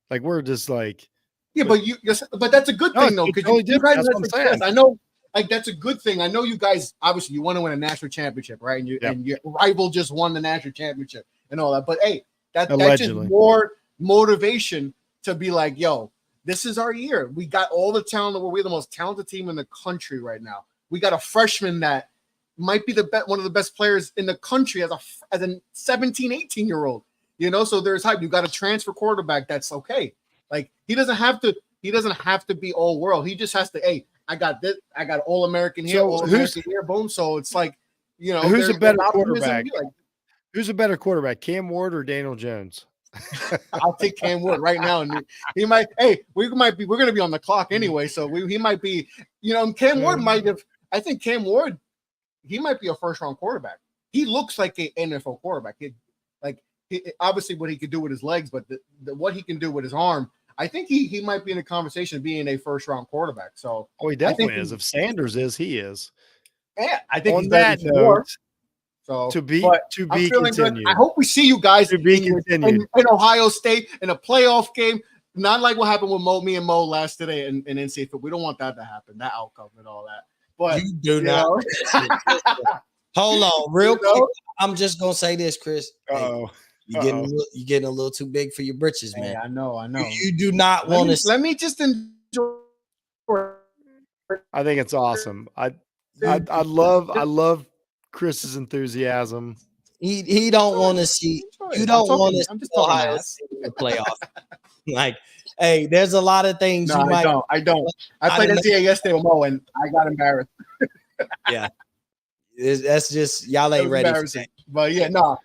Speaker 2: Like we're just like,
Speaker 1: yeah, but that's a good thing though, because you guys had success. I know, like that's a good thing. I know you guys obviously you want to win a national championship, right? And your rival just won the national championship and all that. But hey, that's just more motivation to be like, yo, this is our year. We got all the talent. We're the most talented team in the country right now. We got a freshman that might be one of the best players in the country as a 17, 18-year-old. So there's hype. You got a transfer quarterback that's okay. Like he doesn't have to be all world. He just has to, hey, I got this, I got all American here, all American here, boom. So it's like,
Speaker 2: who's a better quarterback? Who's a better quarterback, Cam Ward or Daniel Jones?
Speaker 1: I'll take Cam Ward right now. And he might, we're going to be on the clock anyway. So he might be, Cam Ward might have, I think Cam Ward, he might be a first-round quarterback. He looks like an NFL quarterback. Obviously what he could do with his legs, but what he can do with his arm, I think he might be in a conversation of being a first-round quarterback. So
Speaker 2: he definitely is. If Sanders is, he is.
Speaker 1: Yeah, I think
Speaker 2: on that note.
Speaker 1: So
Speaker 2: to be continued.
Speaker 1: Good. I hope we see you guys in Ohio State in a playoff game. Not like what happened with me and Mo last today in NCAA. But we don't want that to happen. That outcome and all that. But
Speaker 3: you do not. Hold on, real quick. I'm just gonna say this, Chris. You're getting a little too big for your britches, man.
Speaker 1: Hey, I know.
Speaker 3: You do not want to.
Speaker 1: Let me just enjoy.
Speaker 2: I think it's awesome. I love Chris's enthusiasm.
Speaker 3: He don't want to see. You don't want to see Ohio State in the playoff. Like, hey, there's a lot of things
Speaker 1: no,
Speaker 3: you might.
Speaker 1: I don't. I played NCAA yesterday with Mo, and I got embarrassed.
Speaker 3: Yeah, that's just y'all ain't ready.
Speaker 1: But yeah, no,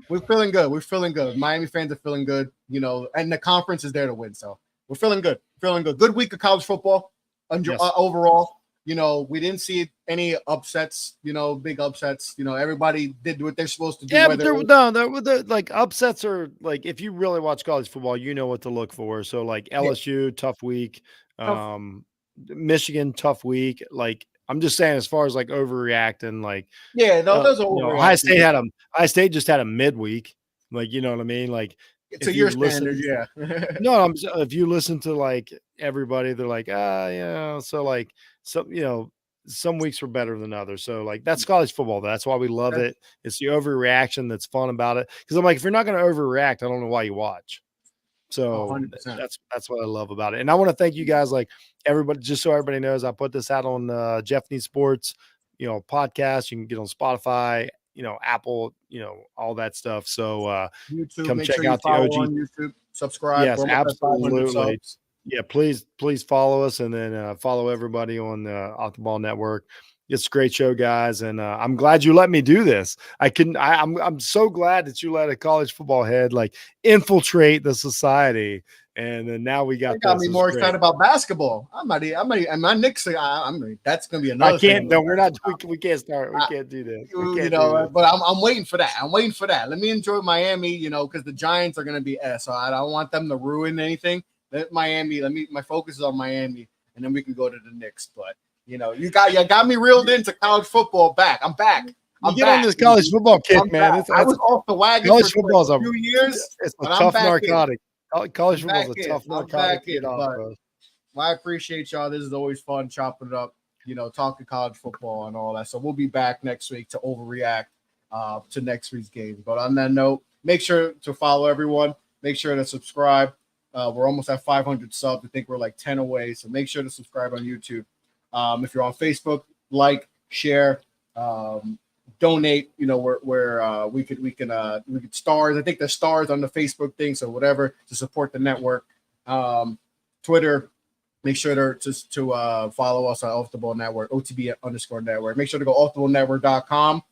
Speaker 1: we're feeling good. We're feeling good. Miami fans are feeling good. And the conference is there to win. So we're feeling good. Good week of college football. Overall. We didn't see any upsets, big upsets. Everybody did what they're supposed to do.
Speaker 2: Yeah, but like upsets are like, if you really watch college football, you know what to look for. So like LSU, tough week. Michigan, tough week. Like, I'm just saying, as far as like overreacting, like,
Speaker 1: those are
Speaker 2: Ohio State just had a midweek. Like, you know what I mean? Like,
Speaker 1: to your standard, yeah.
Speaker 2: No, if you listen to like everybody, they're like, so like, some weeks were better than others. So like, that's college football. That's why we love it. It's the overreaction that's fun about it. Because I'm like, if you're not going to overreact, I don't know why you watch. So
Speaker 1: 100%.
Speaker 2: That's what I love about it. And I want to thank you guys, like everybody, just so everybody knows, I put this out on Jeff Needs Sports. podcasts. You can get on Spotify, Apple, all that stuff. So
Speaker 1: YouTube,
Speaker 2: come
Speaker 1: make
Speaker 2: check
Speaker 1: sure you
Speaker 2: out the
Speaker 1: follow
Speaker 2: OG.
Speaker 1: on YouTube, subscribe.
Speaker 2: Yes,
Speaker 1: We're almost at 500
Speaker 2: absolutely.
Speaker 1: subs.
Speaker 2: Yeah, please follow us, and then follow everybody on the Off the Ball Network. It's a great show, guys, and I'm glad you let me do this. I'm so glad that you let a college football head like infiltrate the society, and then now we got
Speaker 1: It got
Speaker 2: this.
Speaker 1: me
Speaker 2: It's
Speaker 1: more
Speaker 2: great.
Speaker 1: excited about basketball. And my Knicks. I mean, that's gonna be
Speaker 2: I
Speaker 1: another.
Speaker 2: can't.
Speaker 1: thing.
Speaker 2: No, we're not. We can't start. We can't do this. We can't do this.
Speaker 1: But I'm waiting for that. I'm waiting for that. Let me enjoy Miami. Because the Giants are gonna be S. So I don't want them to ruin anything. Let Miami. My focus is on Miami, and then we can go to the Knicks. But you got me reeled into college football. I'm back. I'm
Speaker 2: get
Speaker 1: back.
Speaker 2: on this college football kick, man.
Speaker 1: I was off the wagon
Speaker 2: college
Speaker 1: for
Speaker 2: football is
Speaker 1: a few years.
Speaker 2: It's a
Speaker 1: but I'm
Speaker 2: tough
Speaker 1: back
Speaker 2: narcotic. College
Speaker 1: I'm
Speaker 2: football is
Speaker 1: back
Speaker 2: a
Speaker 1: in.
Speaker 2: tough
Speaker 1: I'm
Speaker 2: narcotic
Speaker 1: back
Speaker 2: to get
Speaker 1: in,
Speaker 2: off
Speaker 1: but-
Speaker 2: of.
Speaker 1: Well, I appreciate y'all. This is always fun chopping it up, talking college football and all that. So we'll be back next week to overreact to next week's game. But on that note, make sure to follow everyone. Make sure to subscribe. We're almost at 500 subs. I think we're like 10 away. So make sure to subscribe on YouTube. If you're on Facebook, like, share, donate. Where we could stars. I think the stars on the Facebook thing. So whatever to support the network. Twitter. Make sure to follow us on Off the Ball Network, OTB_network. Make sure to go offtheballnetwork.com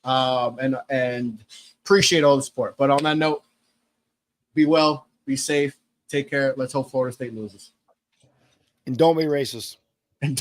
Speaker 1: and appreciate all the support. But on that note, be well, be safe, take care. Let's hope Florida State loses.
Speaker 2: And don't be racist.